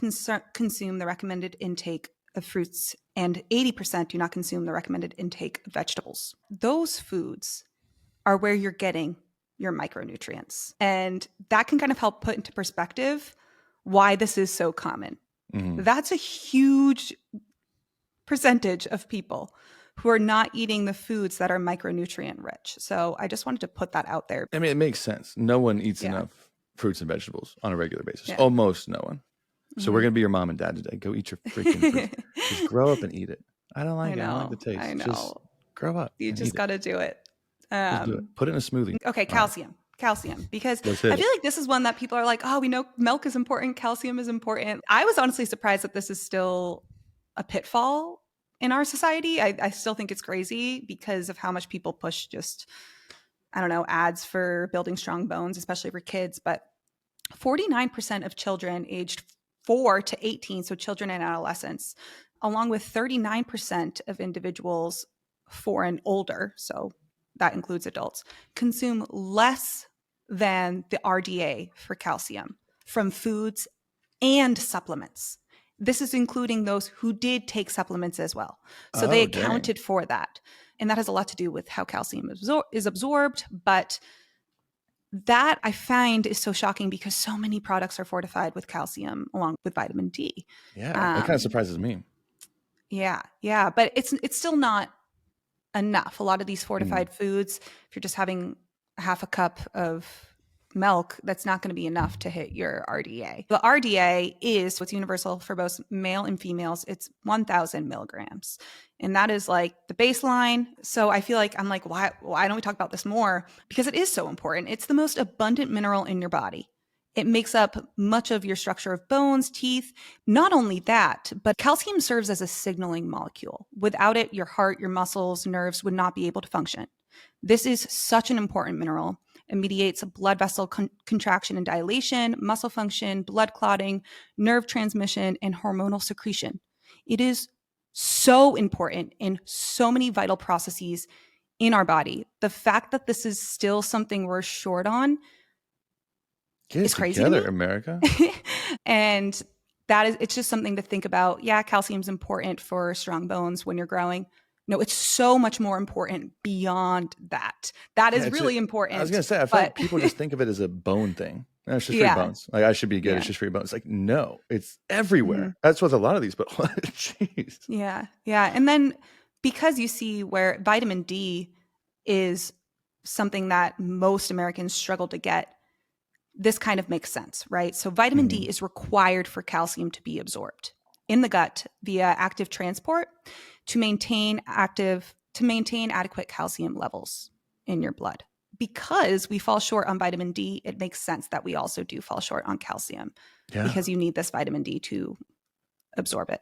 [SPEAKER 2] consume the recommended intake of fruits, and 80% do not consume the recommended intake of vegetables. Those foods are where you're getting your micronutrients. And that can kind of help put into perspective why this is so common. That's a huge percentage of people who are not eating the foods that are micronutrient rich. So I just wanted to put that out there.
[SPEAKER 1] I mean, it makes sense. No one eats enough fruits and vegetables on a regular basis. Almost no one. So we're going to be your mom and dad today. Go eat your freaking fruits. Just grow up and eat it. I don't like it. I don't like the taste.
[SPEAKER 2] I know.
[SPEAKER 1] Just grow up.
[SPEAKER 2] You just got to do it.
[SPEAKER 1] Just do it. Put it in a smoothie.
[SPEAKER 2] Okay, calcium. Calcium. Because I feel like this is one that people are like, oh, we know milk is important. Calcium is important. I was honestly surprised that this is still a pitfall in our society. I still think it's crazy because of how much people push just, I don't know, ads for building strong bones, especially for kids. But 49% of children aged 4 to 18, so children and adolescents, along with 39% of individuals 4 and older, so that includes adults, consume less than the RDA for calcium from foods and supplements. This is including those who did take supplements as well. So they accounted for that. And that has a lot to do with how calcium is absorbed. But that I find is so shocking because so many products are fortified with calcium along with vitamin D.
[SPEAKER 1] Yeah, that kind of surprises me.
[SPEAKER 2] Yeah. But it's still not enough. A lot of these fortified foods, if you're just having half a cup of milk, that's not going to be enough to hit your RDA. The RDA is what's universal for both male and females. It's 1,000 milligrams. And that is like the baseline. So I feel like I'm like, why don't we talk about this more? Because it is so important. It's the most abundant mineral in your body. It makes up much of your structure of bones, teeth. Not only that, but calcium serves as a signaling molecule. Without it, your heart, your muscles, nerves would not be able to function. This is such an important mineral. It mediates blood vessel contraction and dilation, muscle function, blood clotting, nerve transmission, and hormonal secretion. It is so important in so many vital processes in our body. The fact that this is still something we're short on is crazy
[SPEAKER 1] together,
[SPEAKER 2] to me.
[SPEAKER 1] America.
[SPEAKER 2] And it's just something to think about. Yeah, calcium's important for strong bones when you're growing. No, it's so much more important beyond that. That is really important.
[SPEAKER 1] I was going to say, I feel like people just think of it as a bone thing. No, it's just for your bones. Like, I should be good. It's just for your bones. Like, no, it's everywhere. That's what a lot of these, but jeez.
[SPEAKER 2] Yeah. And then because you see where vitamin D is something that most Americans struggle to get, this kind of makes sense, right? So vitamin D is required for calcium to be absorbed in the gut via active transport to maintain adequate calcium levels in your blood. Because we fall short on vitamin D, it makes sense that we also do fall short on calcium because you need this vitamin D to absorb it.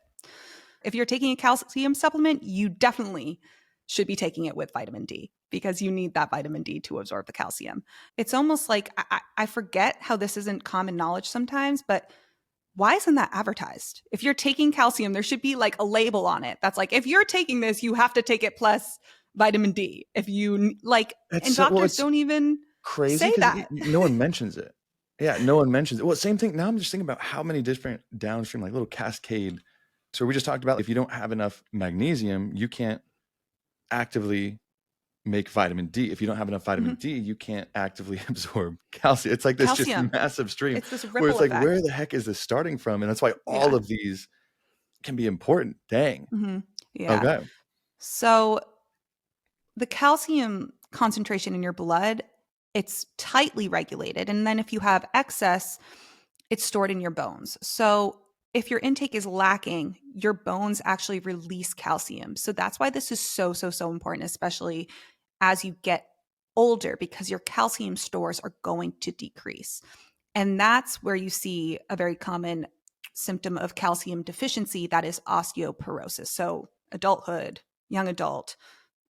[SPEAKER 2] If you're taking a calcium supplement, you definitely should be taking it with vitamin D because you need that vitamin D to absorb the calcium. It's almost like I forget how this isn't common knowledge sometimes, but why isn't that advertised? If you're taking calcium, there should be like a label on it that's like, if you're taking this, you have to take it plus vitamin D. If you like, and doctors don't even say that.
[SPEAKER 1] No one mentions it. Yeah, no one mentions it. Well, same thing. Now I'm just thinking about how many different downstream, like little cascade. So we just talked about if you don't have enough magnesium, you can't actively make vitamin D. If you don't have enough vitamin D, you can't actively absorb calcium. It's like this just massive stream.
[SPEAKER 2] It's this ripple
[SPEAKER 1] where it's like,
[SPEAKER 2] effect.
[SPEAKER 1] where the heck is this starting from? And that's why all of these can be important. Dang.
[SPEAKER 2] Yeah.
[SPEAKER 1] Okay.
[SPEAKER 2] So the calcium concentration in your blood, it's tightly regulated. And then if you have excess, it's stored in your bones. So if your intake is lacking, your bones actually release calcium. So that's why this is so important, especially as you get older because your calcium stores are going to decrease. And that's where you see a very common symptom of calcium deficiency, that is osteoporosis. So adulthood, young adult,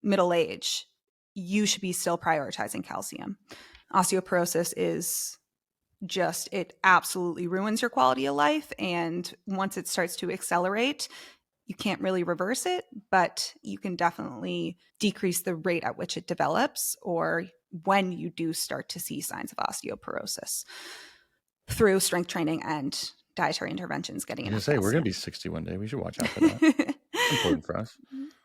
[SPEAKER 2] middle age, you should be still prioritizing calcium. Osteoporosis is just, it absolutely ruins your quality of life. And once it starts to accelerate, you can't really reverse it, but you can definitely decrease the rate at which it develops, or when you do start to see signs of osteoporosis, through strength training and dietary interventions, getting enough calcium.
[SPEAKER 1] We're going to be 60 one day. We should watch out for that. Important for us.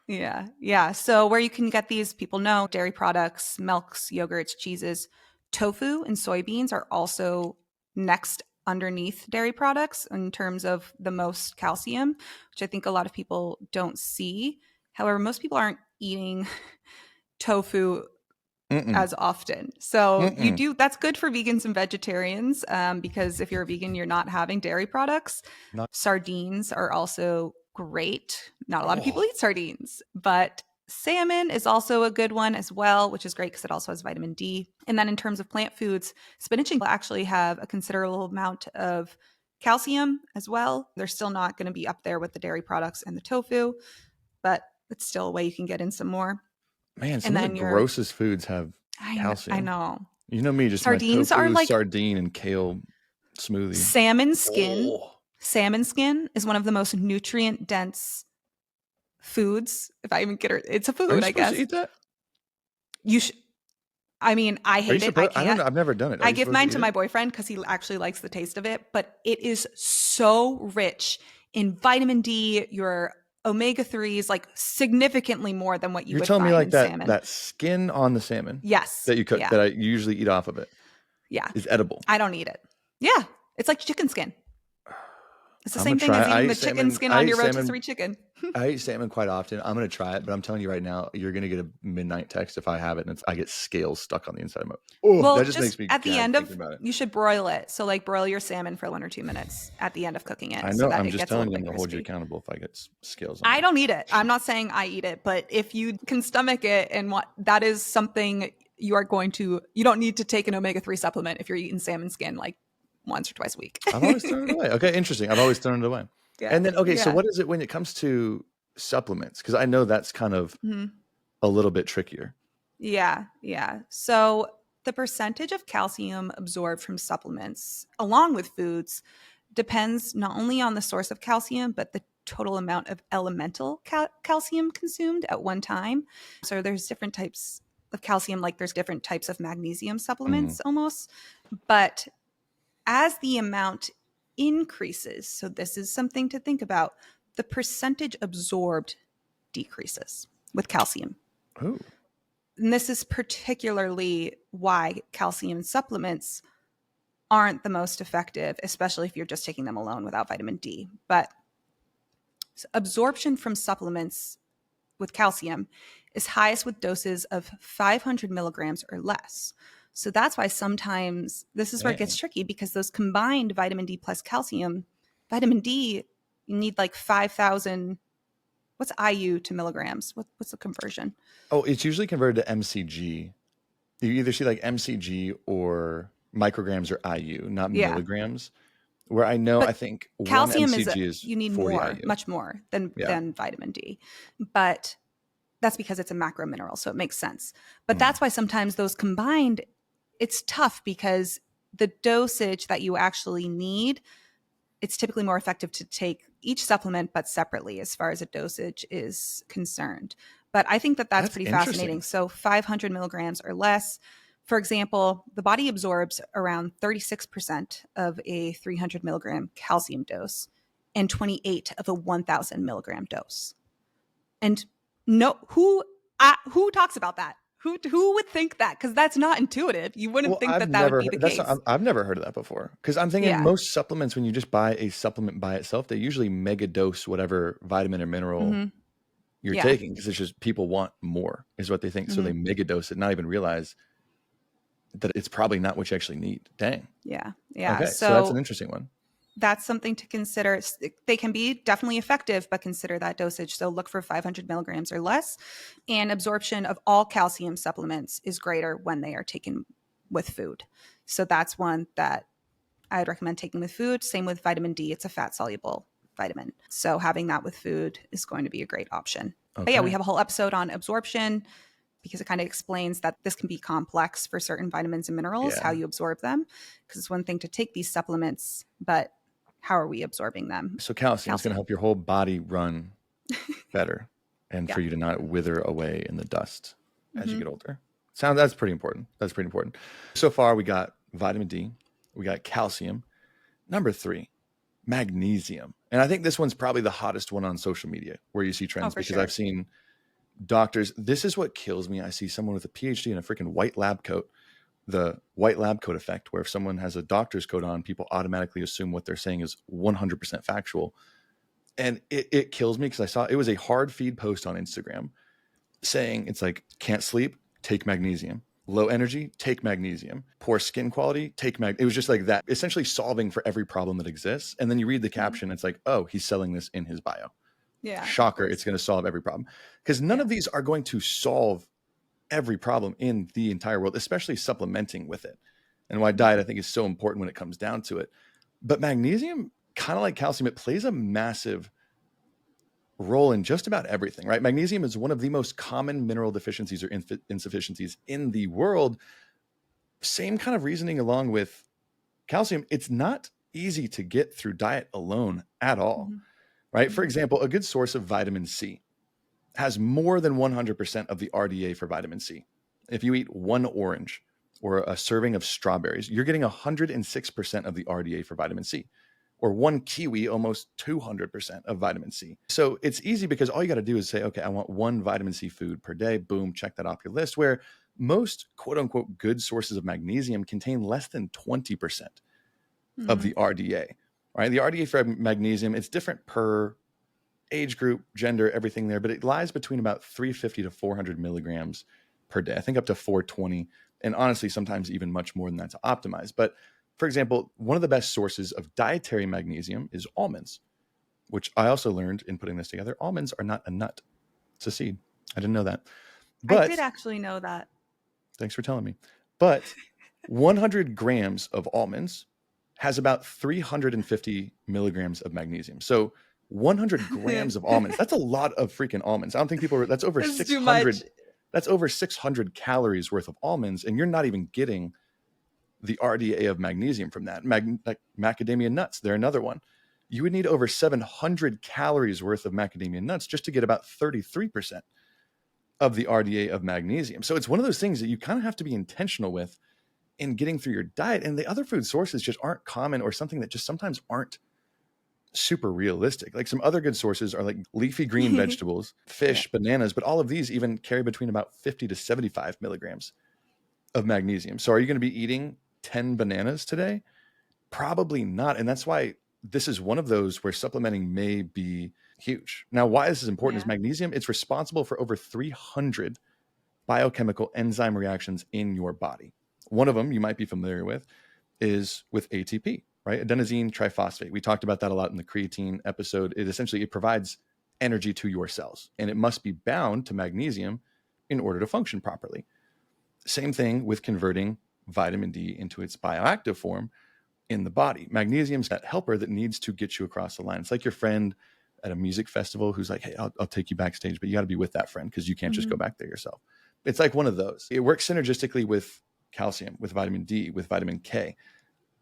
[SPEAKER 2] Yeah. So where you can get these, people know dairy products, milks, yogurts, cheeses, tofu, and soybeans are also next underneath dairy products in terms of the most calcium, which I think a lot of people don't see. However, most people aren't eating tofu as often. So you do, that's good for vegans and vegetarians, because if you're a vegan, you're not having dairy products. Sardines are also great. Not a lot of people eat sardines, but salmon is also a good one as well, which is great because it also has vitamin D. And then in terms of plant foods, spinach and actually have a considerable amount of calcium as well. They're still not going to be up there with the dairy products and the tofu, but it's still a way you can get in some more.
[SPEAKER 1] Man, some of the grossest foods have calcium.
[SPEAKER 2] I know.
[SPEAKER 1] You know me, just
[SPEAKER 2] sardines
[SPEAKER 1] my tofu,
[SPEAKER 2] are like
[SPEAKER 1] sardine and kale smoothie.
[SPEAKER 2] Salmon skin. Salmon skin is one of the most nutrient dense foods. If I even get it, it's a food.
[SPEAKER 1] Are you
[SPEAKER 2] I guess.
[SPEAKER 1] To eat that?
[SPEAKER 2] You should. I mean, I hate it. I
[SPEAKER 1] don't know. I've never done it.
[SPEAKER 2] I give mine to my boyfriend because he actually likes the taste of it. But it is so rich in vitamin D, your omega-3s, like significantly more than what you would find in salmon. You're telling me like
[SPEAKER 1] that skin on the salmon,
[SPEAKER 2] yes,
[SPEAKER 1] that you cook, that I usually eat off of it, is edible.
[SPEAKER 2] I don't eat it. Yeah, it's like chicken skin. It's the same thing as eating the chicken skin on your rotisserie chicken.
[SPEAKER 1] I eat salmon quite often. I'm going to try it, but I'm telling you right now, you're going to get a midnight text if I have it, and I get scales stuck on the inside of my.
[SPEAKER 2] Well, that just makes me at the end of you should broil it. So like broil your salmon for 1 or 2 minutes at the end of cooking it.
[SPEAKER 1] I know. So I'm just telling you, I'm going to hold you accountable if I get scales on
[SPEAKER 2] I don't eat it. I'm not saying I eat it, but if you can stomach it, and that is something you are going to. You don't need to take an omega-3 supplement if you're eating salmon skin like once or twice a week.
[SPEAKER 1] I've always thrown it away. Okay, interesting. I've always thrown it away. Yeah. And then, so what is it when it comes to supplements? Because I know that's kind of a little bit trickier.
[SPEAKER 2] Yeah. So the percentage of calcium absorbed from supplements, along with foods, depends not only on the source of calcium, but the total amount of elemental calcium consumed at one time. So there's different types of calcium, like there's different types of magnesium supplements almost. But as the amount increases, so this is something to think about, the percentage absorbed decreases with calcium.
[SPEAKER 1] Oh.
[SPEAKER 2] And this is particularly why calcium supplements aren't the most effective, especially if you're just taking them alone without vitamin D. But absorption from supplements with calcium is highest with doses of 500 milligrams or less. So that's why sometimes this is where it gets tricky, because those combined vitamin D plus calcium, vitamin D, you need like 5,000. What's IU to milligrams? What's the conversion? Oh,
[SPEAKER 1] it's usually converted to mcg. You either see like mcg or micrograms or IU, not milligrams. Where I know, I think
[SPEAKER 2] calcium
[SPEAKER 1] one mcg is
[SPEAKER 2] you need more, IU. Much more than vitamin D. But that's because it's a macro mineral, so it makes sense. But that's why sometimes those combined, it's tough because the dosage that you actually need, it's typically more effective to take each supplement, but separately as far as a dosage is concerned. But I think that's pretty fascinating. So 500 milligrams or less. For example, the body absorbs around 36% of a 300 milligram calcium dose and 28 of a 1,000 milligram dose. And who talks about that? Who would think that? Because that's not intuitive. You wouldn't think that would be the case.
[SPEAKER 1] I've never heard of that before. Because I'm thinking most supplements, when you just buy a supplement by itself, they usually mega dose whatever vitamin or mineral you're taking. Because it's just people want more, is what they think. So they mega dose it, not even realize that it's probably not what you actually need. Dang.
[SPEAKER 2] Yeah.
[SPEAKER 1] Okay, so that's an interesting one.
[SPEAKER 2] that's something to consider. They can be definitely effective, but consider that dosage. So look for 500 milligrams or less. And absorption of all calcium supplements is greater when they are taken with food. So that's one that I would recommend taking with food. Same with vitamin D. It's a fat soluble vitamin. So having that with food is going to be a great option.
[SPEAKER 1] Okay.
[SPEAKER 2] But yeah, we have a whole episode on absorption because it kind of explains that this can be complex for certain vitamins and minerals, how you absorb them. Because it's one thing to take these supplements, but how are we absorbing them?
[SPEAKER 1] So calcium is going to help your whole body run better and for you to not wither away in the dust as you get older. That's pretty important. That's pretty important. So far, we got vitamin D, we got calcium. Number 3, magnesium. And I think this one's probably the hottest one on social media where you see trends because I've seen doctors. This is what kills me. I see someone with a PhD in a freaking white lab coat, the white lab coat effect, where if someone has a doctor's coat on, people automatically assume what they're saying is 100% factual. And it kills me because I saw it was a hard feed post on Instagram saying it's like, can't sleep, take magnesium. Low energy, take magnesium. Poor skin quality, take It was just like that, essentially solving for every problem that exists. And then you read the caption, it's like, oh, he's selling this in his bio. Yeah. Shocker, it's going to solve every problem. Because none of these are going to solve every problem in the entire world, especially supplementing with it. And why diet, I think, is so important when it comes down to it. But magnesium, kind of like calcium, it plays a massive role in just about everything, right? Magnesium is one of the most common mineral deficiencies or insufficiencies in the world. Same kind of reasoning along with calcium. It's not easy to get through diet alone at all, right? For example, a good source of vitamin C has more than 100% of the RDA for vitamin C. If you eat one orange or a serving of strawberries, you're getting 106% of the RDA for vitamin C. Or one kiwi, almost 200% of vitamin C. So it's easy because all you got to do is say, okay, I want one vitamin C food per day. Boom, check that off your list. Where most quote unquote good sources of magnesium contain less than 20% of the RDA, right? The RDA for magnesium, it's different per age group, gender, everything there, but it lies between about 350 to 400 milligrams per day. I think up to 420. And honestly, sometimes even much more than that to optimize. But for example, one of the best sources of dietary magnesium is almonds, which I also learned in putting this together. Almonds are not a nut. It's a seed. I didn't know that. But
[SPEAKER 2] I did actually know that.
[SPEAKER 1] Thanks for telling me. But 100 grams of almonds has about 350 milligrams of magnesium. So 100 grams of almonds, that's a lot of freaking almonds. I don't think that's over 600. That's over 600 calories worth of almonds. And you're not even getting the RDA of magnesium from that. Like macadamia nuts, they're another one. You would need over 700 calories worth of macadamia nuts just to get about 33% of the RDA of magnesium. So it's one of those things that you kind of have to be intentional with in getting through your diet. And the other food sources just aren't common, or something that just sometimes aren't super realistic. Like some other good sources are like leafy green vegetables, fish, bananas, but all of these even carry between about 50 to 75 milligrams of magnesium. So are you going to be eating 10 bananas today? Probably not. And that's why this is one of those where supplementing may be huge. Now, why this is important is magnesium, it's responsible for over 300 biochemical enzyme reactions in your body. One of them you might be familiar with is with ATP, right? Adenosine triphosphate. We talked about that a lot in the creatine episode. It provides energy to your cells, and it must be bound to magnesium in order to function properly. Same thing with converting vitamin D into its bioactive form in the body. Magnesium's that helper that needs to get you across the line. It's like your friend at a music festival who's like, hey, I'll take you backstage, but you got to be with that friend because you can't just go back there yourself. It's like one of those. It works synergistically with calcium, with vitamin D, with vitamin K.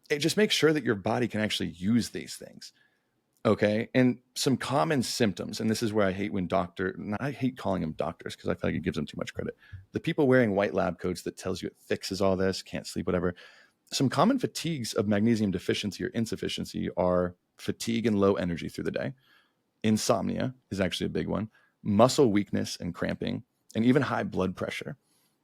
[SPEAKER 1] It just makes sure that your body can actually use these things. Okay. And some common symptoms, and this is where I hate I hate calling them doctors because I feel like it gives them too much credit. The people wearing white lab coats that tells you it fixes all this, can't sleep, whatever. Some common fatigues of magnesium deficiency or insufficiency are fatigue and low energy through the day. Insomnia is actually a big one. Muscle weakness and cramping, and even high blood pressure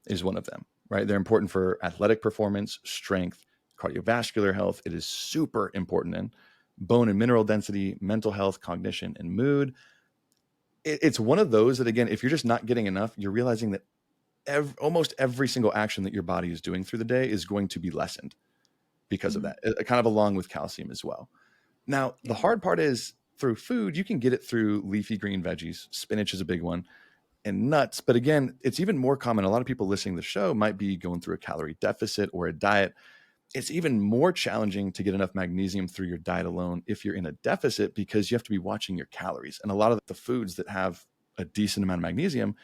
[SPEAKER 1] is one of them, right? They're important for athletic performance, strength, cardiovascular health. It is super important in bone and mineral density, mental health, cognition, and mood. It's one of those that, again, if you're just not getting enough, you're realizing that almost every single action that your body is doing through the day is going to be lessened because of that, kind of along with calcium as well. Now, the hard part is through food, you can get it through leafy green veggies. Spinach is a big one, and nuts. But again, it's even more common. A lot of people listening to the show might be going through a calorie deficit or a diet. It's even more challenging to get enough magnesium through your diet alone if you're in a deficit, because you have to be watching your calories. And a lot of the foods that have a decent amount of magnesium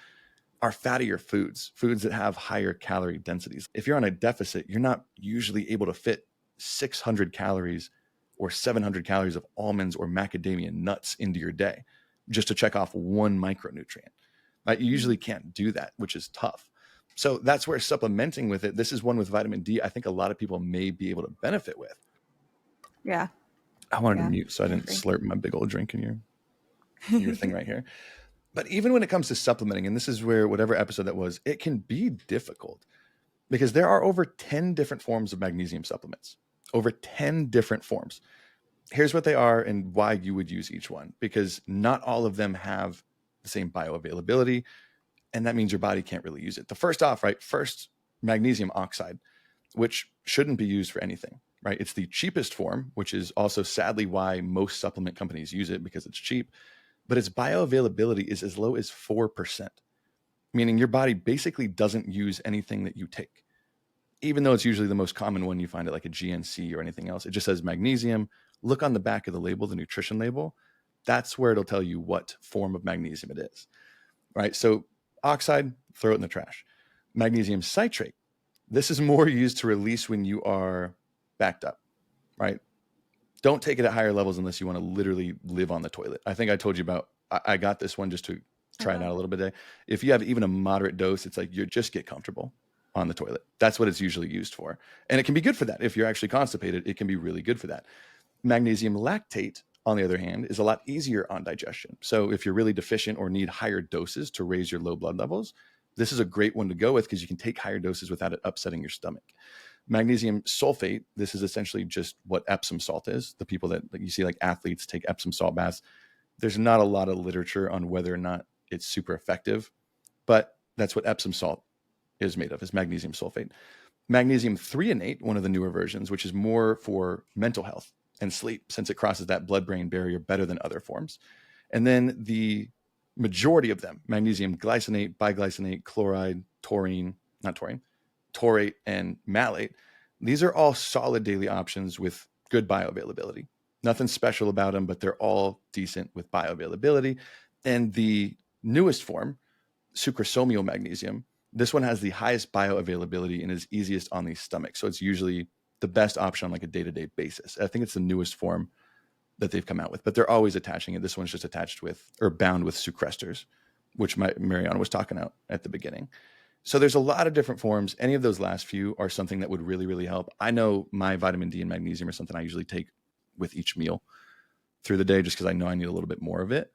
[SPEAKER 1] are fattier foods, foods that have higher calorie densities. If you're on a deficit, you're not usually able to fit 600 calories or 700 calories of almonds or macadamia nuts into your day just to check off one micronutrient. Right? You usually can't do that, which is tough. So that's where supplementing with it, this is one with vitamin D, I think a lot of people may be able to benefit with.
[SPEAKER 2] Yeah.
[SPEAKER 1] I wanted to mute so I didn't slurp my big old drink in your thing right here. But even when it comes to supplementing, and this is where whatever episode that was, it can be difficult because there are over 10 different forms of magnesium supplements, over 10 different forms. Here's what they are and why you would use each one, because not all of them have the same bioavailability, and that means your body can't really use it. The first off, right? First, magnesium oxide, which shouldn't be used for anything, right? It's the cheapest form, which is also sadly why most supplement companies use it, because it's cheap, but its bioavailability is as low as 4%, meaning your body basically doesn't use anything that you take. Even though it's usually the most common one you find at like a GNC or anything else, it just says magnesium. Look on the back of the label, the nutrition label. That's where it'll tell you what form of magnesium it is, right? So oxide, throw it in the trash. Magnesium citrate, this is more used to release when you are backed up, right? Don't take it at higher levels unless you want to literally live on the toilet. I think I told you about, I got this one just to try it out a little bit today. If you have even a moderate dose, it's like you just get comfortable on the toilet. That's what it's usually used for. And it can be good for that. If you're actually constipated, it can be really good for that. Magnesium lactate, on the other hand, is a lot easier on digestion. So if you're really deficient or need higher doses to raise your low blood levels, this is a great one to go with because you can take higher doses without it upsetting your stomach. Magnesium sulfate, this is essentially just what Epsom salt is. The people that you see like athletes take Epsom salt baths. There's not a lot of literature on whether or not it's super effective, but that's what Epsom salt is made of, is magnesium sulfate. Magnesium threonate, one of the newer versions, which is more for mental health and sleep, since it crosses that blood-brain barrier better than other forms. And then the majority of them, magnesium glycinate, biglycinate, chloride, taurate, and malate, these are all solid daily options with good bioavailability. Nothing special about them, but they're all decent with bioavailability. And the newest form, sucrosomial magnesium, this one has the highest bioavailability and is easiest on the stomach. So it's usually the best option on like a day-to-day basis. I think it's the newest form that they've come out with, but they're always attaching it. This one's just attached with or bound with sucresters, which Marianna was talking about at the beginning. So there's a lot of different forms. Any of those last few are something that would really, really help. I know my vitamin D and magnesium are something I usually take with each meal through the day, just because I know I need a little bit more of it.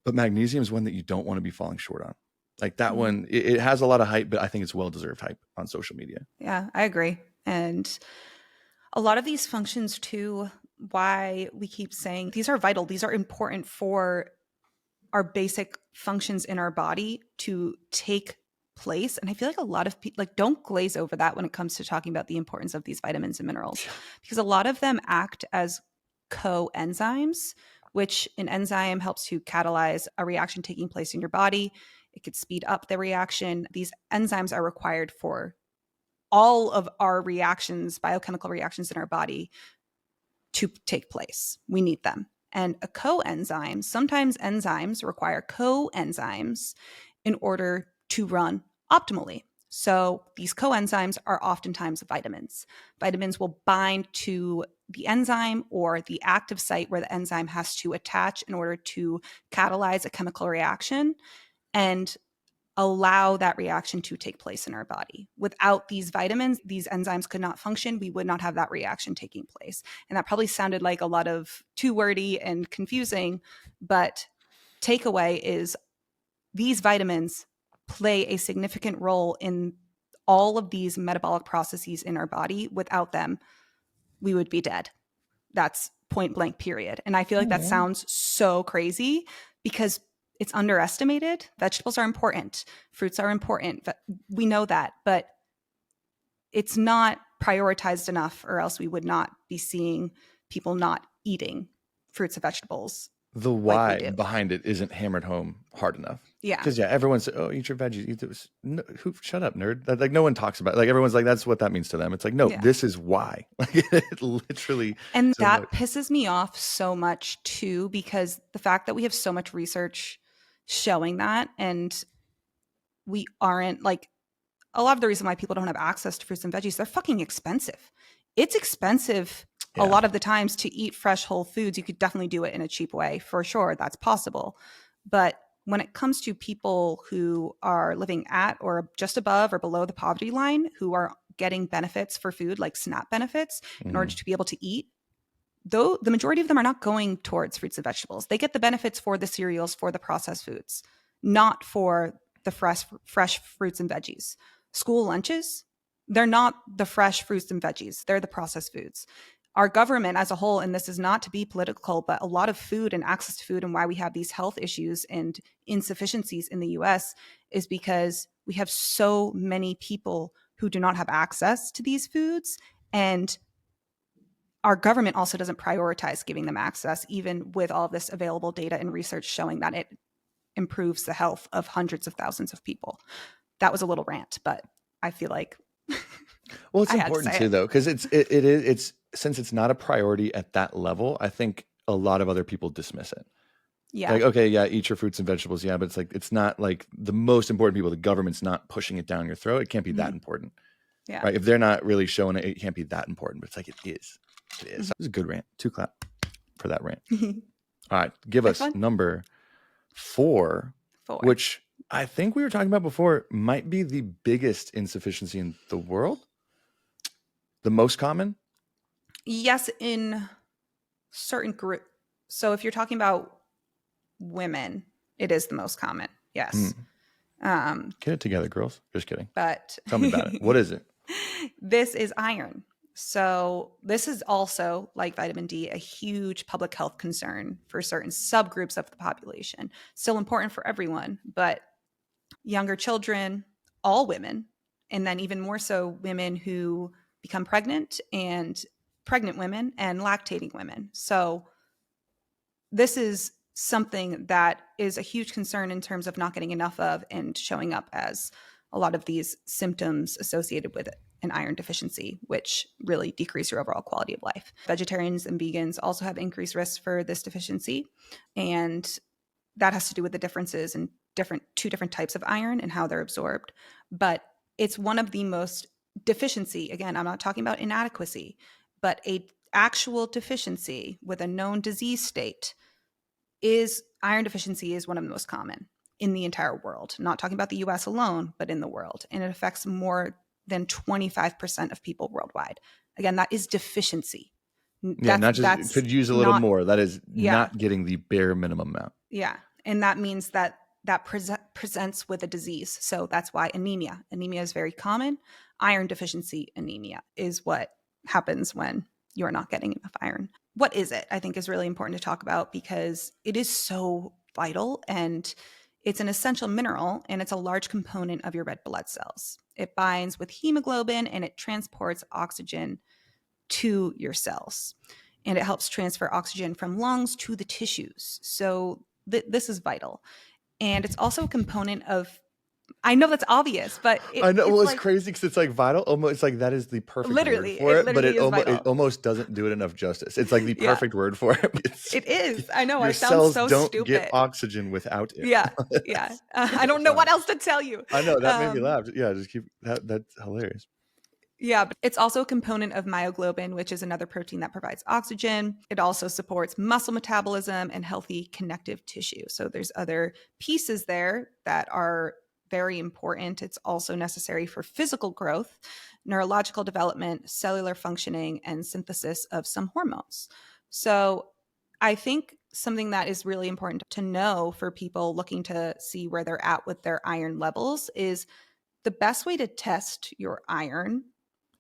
[SPEAKER 1] But magnesium is one that you don't want to be falling short on. Like that one, it has a lot of hype, but I think it's well-deserved hype on social media.
[SPEAKER 2] Yeah, I agree. And a lot of these functions too, why we keep saying these are vital, these are important for our basic functions in our body to take place. And I feel like a lot of people like don't glaze over that when it comes to talking about the importance of these vitamins and minerals, because a lot of them act as coenzymes, which an enzyme helps to catalyze a reaction taking place in your body. It could speed up the reaction. These enzymes are required for all of our reactions, biochemical reactions in our body to take place. We need them. And a coenzyme, sometimes enzymes require coenzymes in order to run optimally. So these coenzymes are oftentimes vitamins. Vitamins will bind to the enzyme or the active site where the enzyme has to attach in order to catalyze a chemical reaction and allow that reaction to take place in our body. Without these vitamins, these enzymes could not function. We would not have that reaction taking place. And that probably sounded like a lot of too wordy and confusing, but takeaway is these vitamins play a significant role in all of these metabolic processes in our body. Without them, we would be dead. That's point blank, period. And I feel like that sounds so crazy because it's underestimated. Vegetables are important. Fruits are important. We know that, but it's not prioritized enough, or else we would not be seeing people not eating fruits and vegetables.
[SPEAKER 1] The
[SPEAKER 2] like we
[SPEAKER 1] why
[SPEAKER 2] do.
[SPEAKER 1] behind it isn't hammered home hard enough.
[SPEAKER 2] Yeah.
[SPEAKER 1] Because everyone's, oh, eat your veggies. Eat this. No, shut up, nerd. Like no one talks about it. Like everyone's like, that's what that means to them. It's like, no, this is why. Like it literally.
[SPEAKER 2] And that pisses me off so much too, because the fact that we have so much research showing that, and we aren't like, a lot of the reason why people don't have access to fruits and veggies, they're fucking expensive. It's expensive a lot of the times to eat fresh whole foods. You could definitely do it in a cheap way, for sure. That's possible. But when it comes to people who are living at or just above or below the poverty line, who are getting benefits for food, like SNAP benefits, in order to be able to eat, though the majority of them are not going towards fruits and vegetables. They get the benefits for the cereals, for the processed foods, not for the fresh fruits and veggies. School lunches, they're not the fresh fruits and veggies. They're the processed foods. Our government as a whole, and this is not to be political, but a lot of food and access to food and why we have these health issues and insufficiencies in the US is because we have so many people who do not have access to these foods. And our government also doesn't prioritize giving them access, even with all this available data and research showing that it improves the health of hundreds of thousands of people. That was a little rant, but I feel like
[SPEAKER 1] well, it's important too, though, because it's since it's not a priority at that level, I think a lot of other people dismiss it.
[SPEAKER 2] Yeah.
[SPEAKER 1] Like, okay, yeah, eat your fruits and vegetables. Yeah, but it's like, it's not like the most important people. The government's not pushing it down your throat. It can't be that important.
[SPEAKER 2] Yeah.
[SPEAKER 1] Right. If they're not really showing it, it can't be that important. But it's like, it is. It is. It was a good rant. 2 clap for that rant. All right. Give us number 4, which I think we were talking about before, might be the biggest insufficiency in the world. The most common?
[SPEAKER 2] Yes, in certain groups. So if you're talking about women, it is the most common. Yes.
[SPEAKER 1] Get it together, girls. Just kidding.
[SPEAKER 2] But
[SPEAKER 1] tell me about it. What is it?
[SPEAKER 2] This is iron. So this is also, like vitamin D, a huge public health concern for certain subgroups of the population. Still important for everyone, but younger children, all women, and then even more so women who become pregnant, and pregnant women and lactating women. So this is something that is a huge concern in terms of not getting enough of and showing up as a lot of these symptoms associated with an iron deficiency, which really decrease your overall quality of life. Vegetarians and vegans also have increased risks for this deficiency. And that has to do with the differences in two different types of iron and how they're absorbed. But it's one of the most deficiency. Again, I'm not talking about inadequacy, but a actual deficiency with a known disease state is iron deficiency is one of the most common in the entire world. I'm not talking about the US alone, but in the world. And it affects more than 25% of people worldwide. Again, that is deficiency.
[SPEAKER 1] Yeah, not just could use a little more. That is not getting the bare minimum amount.
[SPEAKER 2] Yeah. And that means that presents with a disease. So that's why anemia. Anemia is very common. Iron deficiency anemia is what happens when you're not getting enough iron. What is it? I think is really important to talk about because it is so vital, and it's an essential mineral, and it's a large component of your red blood cells. It binds with hemoglobin and it transports oxygen to your cells, and it helps transfer oxygen from lungs to the tissues. So this is vital. And it's also a component of, I know that's obvious, but
[SPEAKER 1] I know. Well, it's crazy because it's like vital. Almost, it's like that is the perfect word for it, but it almost doesn't do it enough justice. It's like the perfect word for it.
[SPEAKER 2] It is. I know.
[SPEAKER 1] I
[SPEAKER 2] sound so
[SPEAKER 1] don't
[SPEAKER 2] stupid.
[SPEAKER 1] Get oxygen without it.
[SPEAKER 2] Yeah, yeah. I don't know what else to tell you.
[SPEAKER 1] I know that made me laugh. Yeah, just keep that. That's hilarious.
[SPEAKER 2] Yeah, but it's also a component of myoglobin, which is another protein that provides oxygen. It also supports muscle metabolism and healthy connective tissue. So there's other pieces there that are very important. It's also necessary for physical growth, neurological development, cellular functioning, and synthesis of some hormones. So I think something that is really important to know for people looking to see where they're at with their iron levels is the best way to test your iron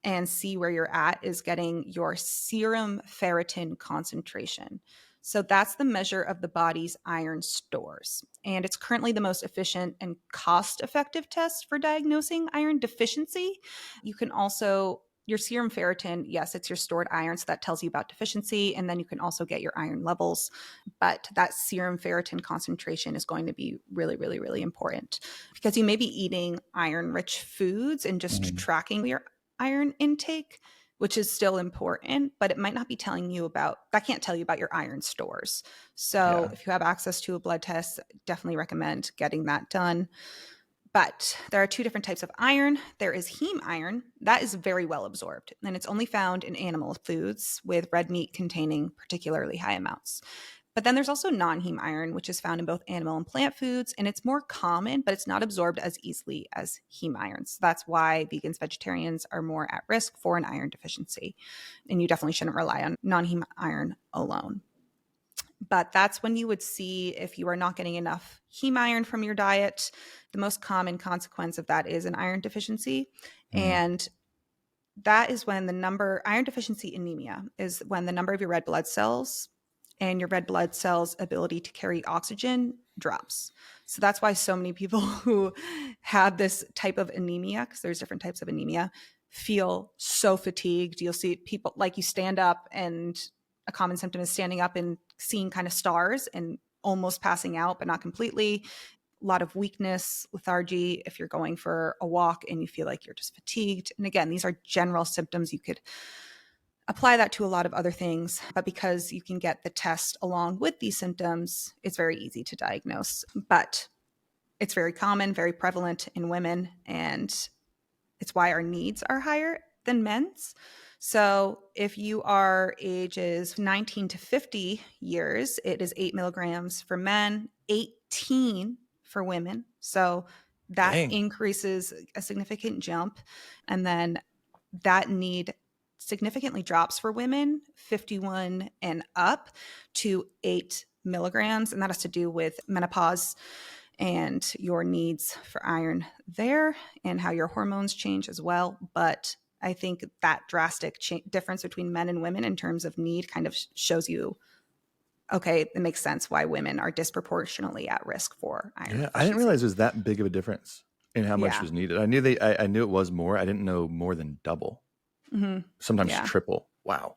[SPEAKER 2] and see where you're at is getting your serum ferritin concentration. So that's the measure of the body's iron stores. And it's currently the most efficient and cost-effective test for diagnosing iron deficiency. You can also your serum ferritin, yes, it's your stored iron, so that tells you about deficiency, and then you can also get your iron levels. But that serum ferritin concentration is going to be really, really, really important because you may be eating iron-rich foods and just tracking your iron intake, which is still important, but it might not be telling you about, that can't tell you about your iron stores. So if you have access to a blood test, definitely recommend getting that done. But there are two different types of iron. There is heme iron. That is very well absorbed, and it's only found in animal foods with red meat containing particularly high amounts. But then there's also non-heme iron, which is found in both animal and plant foods, and it's more common, but it's not absorbed as easily as heme iron. So that's why vegans, vegetarians are more at risk for an iron deficiency. And you definitely shouldn't rely on non-heme iron alone. But that's when you would see if you are not getting enough heme iron from your diet. The most common consequence of that is an iron deficiency. And that is when iron deficiency anemia is when the number of your red blood cells and your red blood cells' ability to carry oxygen drops. So that's why so many people who have this type of anemia, because there's different types of anemia, feel so fatigued. You'll see people, like, you stand up, and a common symptom is standing up and seeing kind of stars and almost passing out, but not completely. A lot of weakness, lethargy if you're going for a walk and you feel like you're just fatigued. And again, these are general symptoms. You could apply that to a lot of other things, but because you can get the test along with these symptoms, it's very easy to diagnose. But it's very common, very prevalent in women, and it's why our needs are higher than men's. So if you are ages 19 to 50 years, it is 8 milligrams for men, 18 for women. So that increases a significant jump. And then that need significantly drops for women, 51 and up, to 8 milligrams. And that has to do with menopause and your needs for iron there and how your hormones change as well. But I think that drastic difference between men and women in terms of need kind of shows you, okay, it makes sense why women are disproportionately at risk for iron deficiency.
[SPEAKER 1] I didn't realize it was that big of a difference in how much was needed. I knew I knew it was more. I didn't know more than double. Sometimes triple. Wow.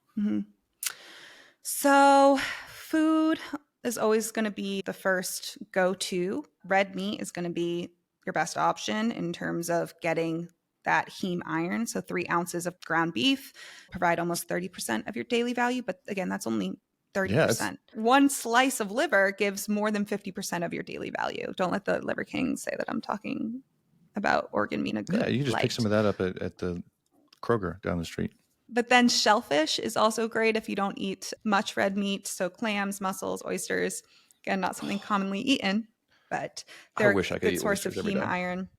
[SPEAKER 2] So food is always going to be the first go-to. Red meat is going to be your best option in terms of getting that heme iron. So 3 ounces of ground beef provide almost 30% of your daily value. But again, that's only 30%. One slice of liver gives more than 50% of your daily value. Don't let the Liver King say that I'm talking about organ meat in a good
[SPEAKER 1] Yeah, you can just
[SPEAKER 2] light.
[SPEAKER 1] pick some of that up at the Kroger down the street.
[SPEAKER 2] But then shellfish is also great if you don't eat much red meat. So clams, mussels, oysters, again, not something commonly eaten, but they're a good source of heme iron.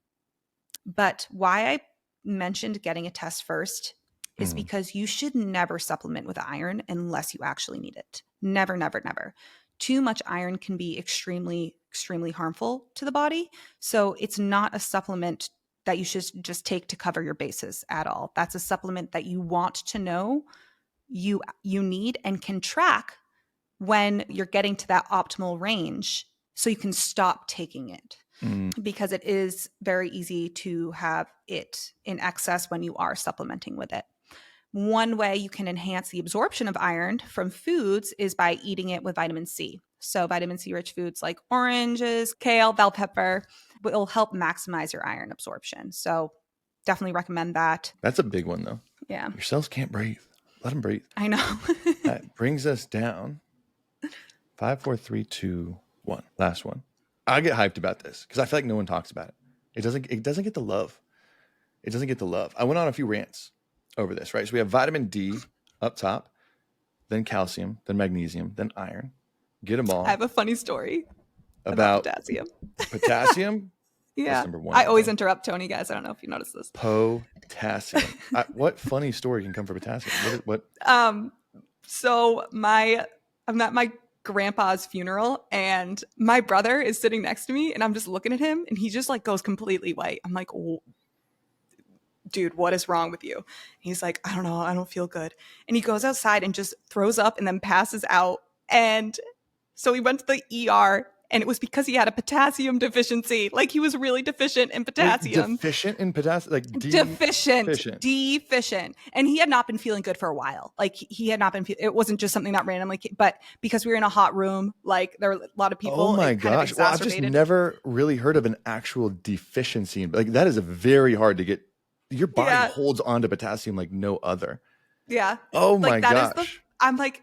[SPEAKER 2] But why I mentioned getting a test first is because you should never supplement with iron unless you actually need it. Never, never, never. Too much iron can be extremely, extremely harmful to the body. So it's not a supplement that you should just take to cover your bases at all. That's a supplement that you want to know you need and can track when you're getting to that optimal range so you can stop taking it. Because it is very easy to have it in excess when you are supplementing with it. One way you can enhance the absorption of iron from foods is by eating it with vitamin C. So vitamin C rich foods like oranges, kale, bell pepper will help maximize your iron absorption. So definitely recommend that.
[SPEAKER 1] That's a big one though.
[SPEAKER 2] Yeah.
[SPEAKER 1] Your cells can't breathe. Let them breathe.
[SPEAKER 2] I know.
[SPEAKER 1] That brings us down. 5, 4, 3, 2, 1. Last one. I get hyped about this because I feel like no one talks about it. It doesn't get the love. It doesn't get the love. I went on a few rants over this, right? So we have vitamin D up top, then calcium, then magnesium, then iron. Get them all.
[SPEAKER 2] I have a funny story
[SPEAKER 1] about
[SPEAKER 2] potassium.
[SPEAKER 1] Potassium?
[SPEAKER 2] Yeah.
[SPEAKER 1] That's number 1.
[SPEAKER 2] I always interrupt Tony, guys. I don't know if you noticed this.
[SPEAKER 1] Potassium. What funny story can come from potassium? What?
[SPEAKER 2] So I'm at my grandpa's funeral and my brother is sitting next to me and I'm just looking at him and he just like goes completely white. I'm like, dude, what is wrong with you? He's like, I don't know. I don't feel good. And he goes outside and just throws up and then passes out. And so we went to the ER And it was because he had a potassium deficiency. Like he was really deficient in potassium.
[SPEAKER 1] Wait, deficient in potassium? Like
[SPEAKER 2] deficient. And he had not been feeling good for a while. Like he had not been, it wasn't just something that randomly, but because we were in a hot room, like there were a lot of people.
[SPEAKER 1] Oh my gosh. Well, I've just never really heard of an actual deficiency. Like that is a very hard to get. Your body holds on to potassium like no other.
[SPEAKER 2] Yeah.
[SPEAKER 1] Oh my gosh.
[SPEAKER 2] I'm like,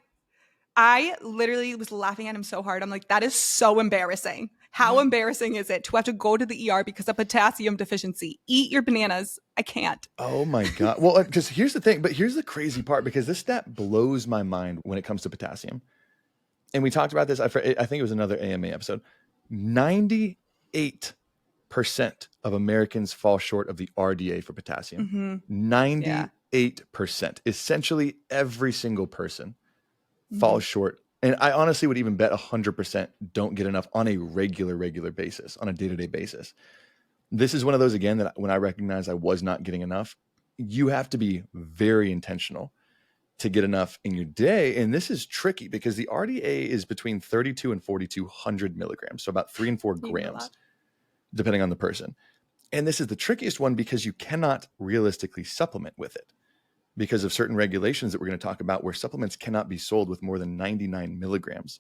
[SPEAKER 2] I literally was laughing at him so hard. I'm like, that is so embarrassing. How embarrassing is it to have to go to the ER because of potassium deficiency? Eat your bananas. I can't.
[SPEAKER 1] Oh my God. Well, because here's the thing, but here's the crazy part, because this stat blows my mind when it comes to potassium. And we talked about this, I think it was another AMA episode. 98% of Americans fall short of the RDA for potassium. 98%. Essentially every single person falls short. And I honestly would even bet 100% don't get enough on a regular basis, on a day-to-day basis. This is one of those, again, that when I recognize I was not getting enough, you have to be very intentional to get enough in your day. And this is tricky because the RDA is between 32 and 4,200 milligrams. So about 3 and 4 grams, depending on the person. And this is the trickiest one because you cannot realistically supplement with it, because of certain regulations that we're going to talk about, where supplements cannot be sold with more than 99 milligrams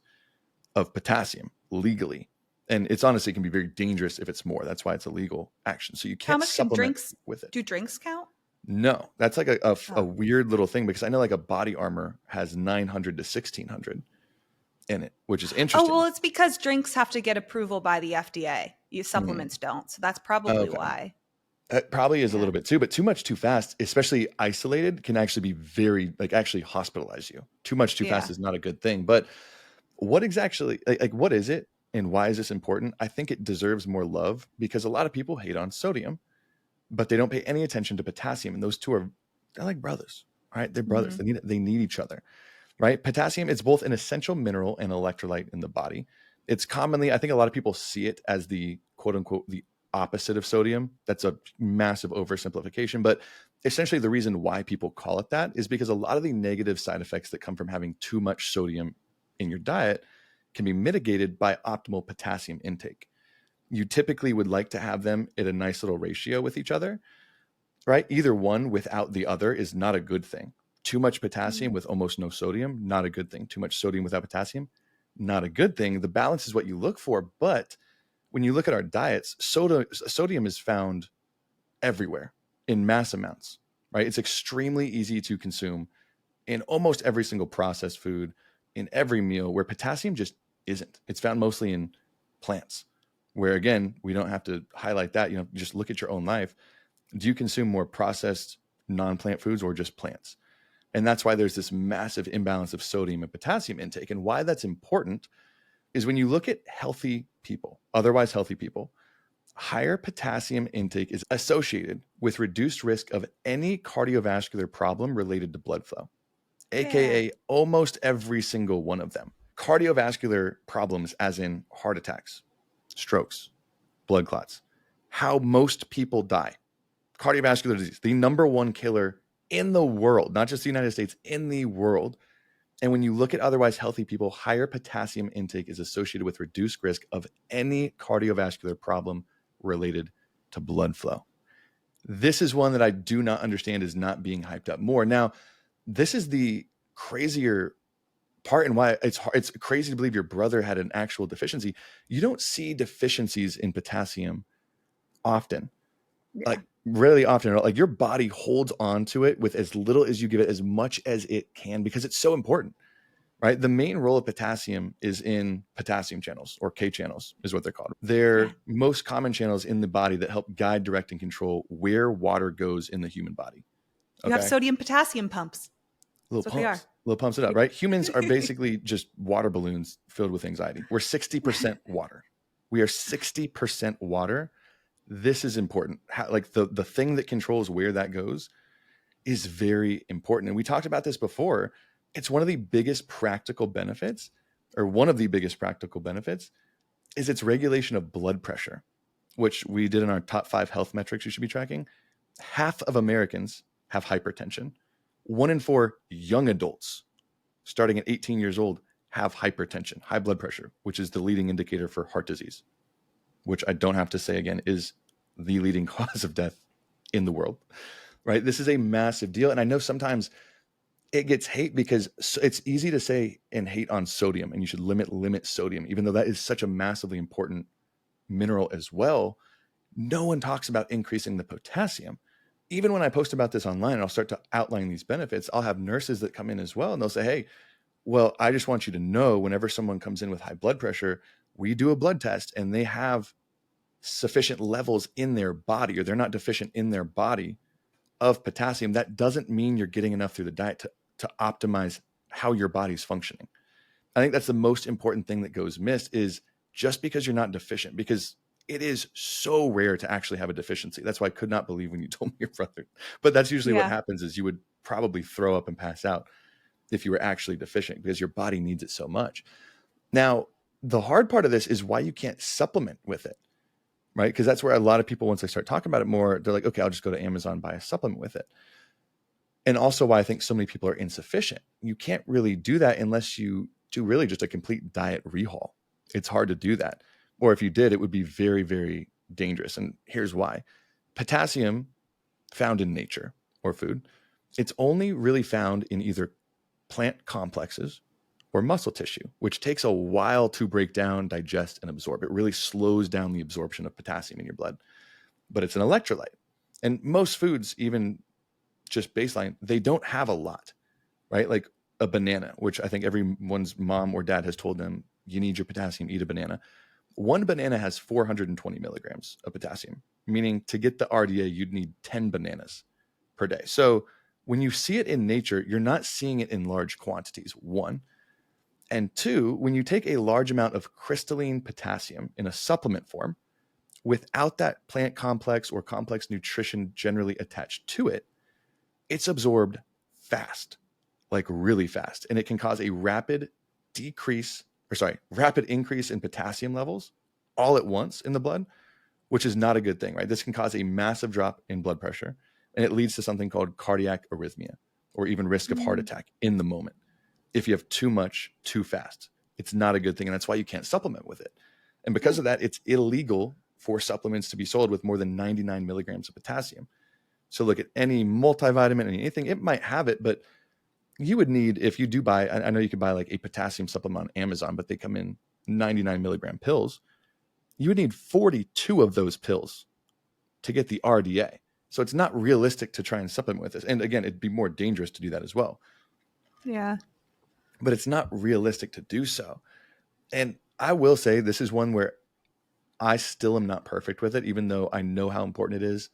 [SPEAKER 1] of potassium legally. And it's honestly can be very dangerous if it's more. That's why it's a legal action. So you can't supplement with it.
[SPEAKER 2] Do drinks count?
[SPEAKER 1] No, that's like a weird little thing, because I know like a body armor has 900 to 1600 in it, which is interesting.
[SPEAKER 2] Oh, well, it's because drinks have to get approval by the FDA. Supplements don't. So that's probably why.
[SPEAKER 1] It probably is a little bit too, but too much too fast, especially isolated, can actually be very, like, actually hospitalize you. Too much too fast is not a good thing. But what exactly, like what is it and why is this important? I think it deserves more love because a lot of people hate on sodium, but they don't pay any attention to potassium. And those two they're like brothers, right? They're brothers. They need each other, right? Potassium, it's both an essential mineral and electrolyte in the body. It's commonly, I think a lot of people see it as the quote unquote, the opposite of sodium. That's a massive oversimplification, but essentially the reason why people call it that is because a lot of the negative side effects that come from having too much sodium in your diet can be mitigated by optimal potassium intake. You typically would like to have them at a nice little ratio with each other, right? Either one without the other is not a good thing. Too much potassium with almost no sodium, not a good thing. Too much sodium without potassium, not a good thing. The balance is what you look for, but when you look at our diets, sodium is found everywhere in mass amounts, right? It's extremely easy to consume in almost every single processed food, in every meal, where potassium just isn't. It's found mostly in plants, where again, we don't have to highlight that. Just look at your own life. Do you consume more processed non-plant foods or just plants? And that's why there's this massive imbalance of sodium and potassium intake. And why that's important is when you look at healthy people, otherwise healthy people, higher potassium intake is associated with reduced risk of any cardiovascular problem related to blood flow, aka almost every single one of them. Cardiovascular problems, as in heart attacks, strokes, blood clots, how most people die. Cardiovascular disease, the number one killer in the world, not just the United States, in the world. And when you look at otherwise healthy people, higher potassium intake is associated with reduced risk of any cardiovascular problem related to blood flow. This is one that I do not understand is not being hyped up more. Now, this is the crazier part, and why it's crazy to believe your brother had an actual deficiency. You don't see deficiencies in potassium often. Like really often at all. Like your body holds on to it with as little as you give it, as much as it can, because it's so important, right? The main role of potassium is in potassium channels, or K channels is what they're called. They're most common channels in the body that help guide, direct, and control where water goes in the human body.
[SPEAKER 2] You have sodium potassium pumps.
[SPEAKER 1] Little pumps it up, right? Humans are basically just water balloons filled with anxiety. We're 60% water. We are 60% water. This is important. Like the thing that controls where that goes is very important. And we talked about this before. It's one of the biggest practical benefits, or one of the biggest practical benefits, is its regulation of blood pressure, which we did in our top 5 health metrics you should be tracking. Half of Americans have hypertension. 1 in 4 young adults starting at 18 years old have hypertension, high blood pressure, which is the leading indicator for heart disease, which I don't have to say again is the leading cause of death in the world, right? This is a massive deal. And I know sometimes it gets hate because it's easy to say and hate on sodium, and you should limit sodium, even though that is such a massively important mineral as well. No one talks about increasing the potassium. Even when I post about this online and I'll start to outline these benefits, I'll have nurses that come in as well, and they'll say, hey, well, I just want you to know whenever someone comes in with high blood pressure, we do a blood test and they have sufficient levels in their body, or they're not deficient in their body of potassium. That doesn't mean you're getting enough through the diet to optimize how your body's functioning. I think that's the most important thing that goes missed, is just because you're not deficient, because it is so rare to actually have a deficiency. That's why I could not believe when you told me your brother. But that's usually what happens, is you would probably throw up and pass out if you were actually deficient, because your body needs it so much. Now, the hard part of this is why you can't supplement with it, right? Because that's where a lot of people, once they start talking about it more, they're like, okay, I'll just go to Amazon, buy a supplement with it. And also why I think so many people are insufficient. You can't really do that unless you do really just a complete diet rehaul. It's hard to do that. Or if you did, it would be very, very dangerous. And here's why. Potassium found in nature or food, it's only really found in either plant complexes or muscle tissue, which takes a while to break down, digest, and absorb. It really slows down the absorption of potassium in your blood. But it's an electrolyte. And most foods, even just baseline, they don't have a lot, right? Like a banana, which I think everyone's mom or dad has told them, you need your potassium, eat a banana. One banana has 420 milligrams of potassium, meaning to get the RDA, you'd need 10 bananas per day. So when you see it in nature, you're not seeing it in large quantities, one. And two, when you take a large amount of crystalline potassium in a supplement form, without that plant complex or complex nutrition generally attached to it, it's absorbed fast, like really fast. And it can cause a rapid increase in potassium levels all at once in the blood, which is not a good thing, right? This can cause a massive drop in blood pressure, and it leads to something called cardiac arrhythmia, or even risk of heart attack in the moment. If you have too much, too fast, it's not a good thing. And that's why you can't supplement with it. And because of that, it's illegal for supplements to be sold with more than 99 milligrams of potassium. So look at any multivitamin, anything, it might have it, but you would need, if you do buy, I know you could buy like a potassium supplement on Amazon, but they come in 99 milligram pills. You would need 42 of those pills to get the RDA. So it's not realistic to try and supplement with this. And again, it'd be more dangerous to do that as well.
[SPEAKER 2] Yeah.
[SPEAKER 1] But it's not realistic to do so. And I will say this is one where I still am not perfect with it, even though I know how important it is.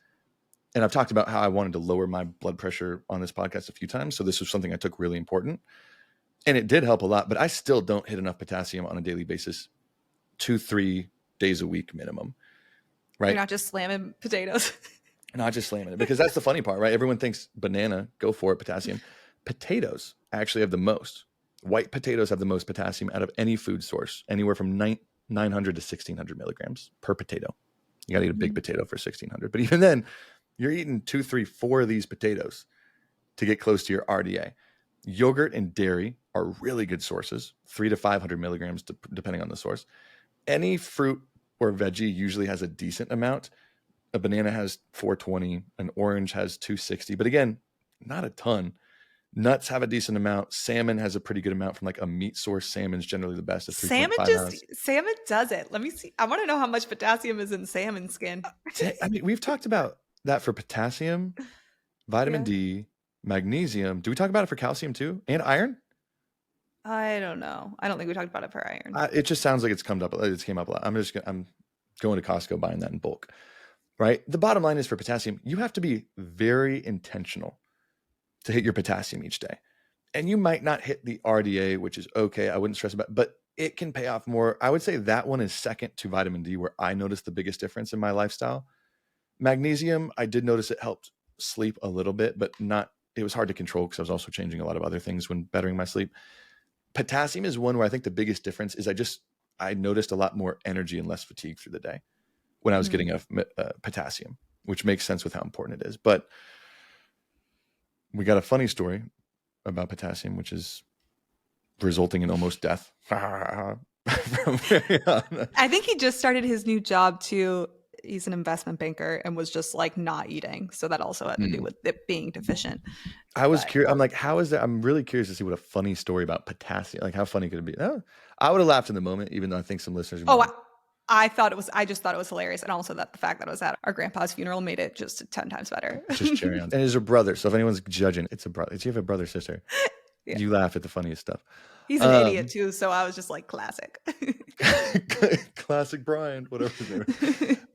[SPEAKER 1] And I've talked about how I wanted to lower my blood pressure on this podcast a few times. So this was something I took really important. And it did help a lot, but I still don't hit enough potassium on a daily basis, 2-3 days a week minimum, right?
[SPEAKER 2] You're not just slamming potatoes.
[SPEAKER 1] Not just slamming it, because that's the funny part, right? Everyone thinks banana, go for it, potassium. Potatoes actually have the most. White potatoes have the most potassium out of any food source, anywhere from 900 to 1,600 milligrams per potato. You got to eat a big potato for 1,600. But even then, you're eating 2, 3, 4 of these potatoes to get close to your RDA. Yogurt and dairy are really good sources, 300 to 500 milligrams, depending on the source. Any fruit or veggie usually has a decent amount. A banana has 420, an orange has 260, but again, not a ton. Nuts have a decent amount. Salmon has a pretty good amount from like a meat source. Salmon's generally the best at 3.5 ounces.
[SPEAKER 2] Salmon does it. Let me see. I want to know how much potassium is in salmon skin.
[SPEAKER 1] I mean, we've talked about that for potassium, vitamin D, magnesium. Do we talk about it for calcium too? And iron?
[SPEAKER 2] I don't know. I don't think we talked about it for iron.
[SPEAKER 1] It just sounds like it's came up a lot. I'm going to Costco buying that in bulk, right? The bottom line is for potassium, you have to be very intentional to hit your potassium each day. And you might not hit the RDA, which is okay. I wouldn't stress about it, but it can pay off more. I would say that one is second to vitamin D, where I noticed the biggest difference in my lifestyle. Magnesium, I did notice it helped sleep a little bit, but it was hard to control because I was also changing a lot of other things when bettering my sleep. Potassium is one where I think the biggest difference is I noticed a lot more energy and less fatigue through the day when I was getting a potassium, which makes sense with how important it is. But we got a funny story about potassium, which is resulting in almost death. From Marianna.
[SPEAKER 2] I think he just started his new job too. He's an investment banker and was just like not eating. So that also had to do with it being deficient.
[SPEAKER 1] I was curious. I'm like, how is that? I'm really curious to see what a funny story about potassium, like how funny could it be? Oh, I would have laughed in the moment, even though I think some listeners.
[SPEAKER 2] I just thought it was hilarious. And also that the fact that I was at our grandpa's funeral made it just 10 times better.
[SPEAKER 1] Just cherry on. And he's a brother. So if anyone's judging, it's a brother. Do you have a brother, sister?
[SPEAKER 2] Yeah.
[SPEAKER 1] You laugh at the funniest stuff.
[SPEAKER 2] He's an idiot too. So I was just like, classic.
[SPEAKER 1] Classic Brian, whatever his name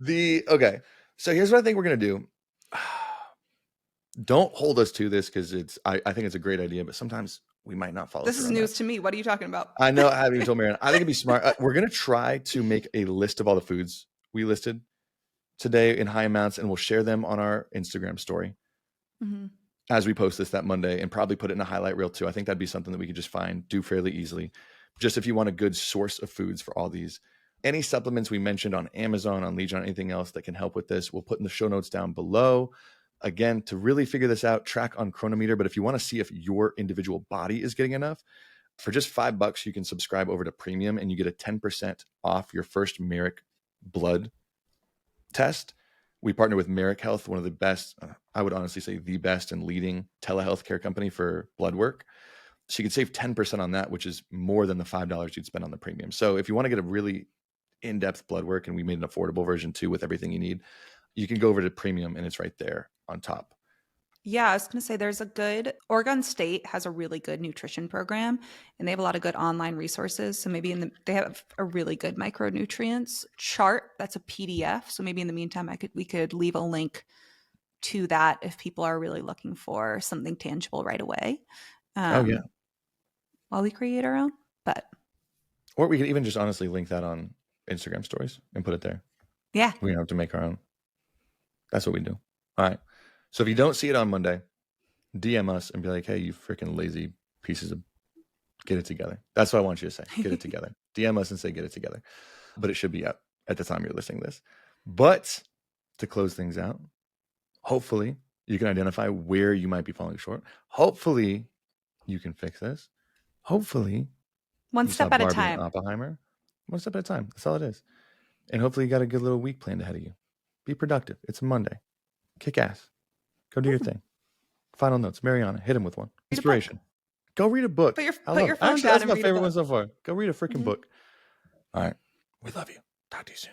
[SPEAKER 1] is. Okay. So here's what I think we're going to do. Don't hold us to this because I think it's a great idea, but sometimes we might not follow.
[SPEAKER 2] This is news to me. What are you talking about?
[SPEAKER 1] I know. I haven't even told Marianna. I think it'd be smart. We're going to try to make a list of all the foods we listed today in high amounts, and we'll share them on our Instagram story as we post this that Monday, and probably put it in a highlight reel too. I think that'd be something that we could just do fairly easily. Just if you want a good source of foods for all these. Any supplements we mentioned on Amazon, on Legion, anything else that can help with this, we'll put in the show notes down below. Again, to really figure this out, track on Chronometer. But if you want to see if your individual body is getting enough, for just $5, you can subscribe over to Premium and you get a 10% off your first Merrick blood test. We partner with Merrick Health, one of the best, I would honestly say the best and leading telehealth care company for blood work. So you can save 10% on that, which is more than the $5 you'd spend on the Premium. So if you want to get a really in-depth blood work, and we made an affordable version too with everything you need, you can go over to Premium and it's right there on top.
[SPEAKER 2] Yeah, I was going to say Oregon State has a really good nutrition program, and they have a lot of good online resources. So maybe they have a really good micronutrients chart. That's a PDF. So maybe in the meantime, we could leave a link to that if people are really looking for something tangible right away. While we create our own,
[SPEAKER 1] or we could even just honestly link that on Instagram stories and put it there.
[SPEAKER 2] Yeah.
[SPEAKER 1] We don't have to make our own. That's what we do. All right. So if you don't see it on Monday, DM us and be like, hey, you freaking lazy pieces of, get it together. That's what I want you to say. Get it together. DM us and say, get it together. But it should be up at the time you're listening to this. But to close things out, hopefully you can identify where you might be falling short. Hopefully you can fix this. Hopefully
[SPEAKER 2] one step at a time.
[SPEAKER 1] Oppenheimer. One step at a time. That's all it is. And hopefully you got a good little week planned ahead of you. Be productive. It's a Monday. Kick ass. Go do your thing. Final notes. Marianna, hit him with one. Inspiration. Go read a book.
[SPEAKER 2] Put your phone
[SPEAKER 1] Actually,
[SPEAKER 2] down
[SPEAKER 1] that's
[SPEAKER 2] and
[SPEAKER 1] my
[SPEAKER 2] read
[SPEAKER 1] favorite one so far. Go read a freaking book. All right. We love you. Talk to you soon.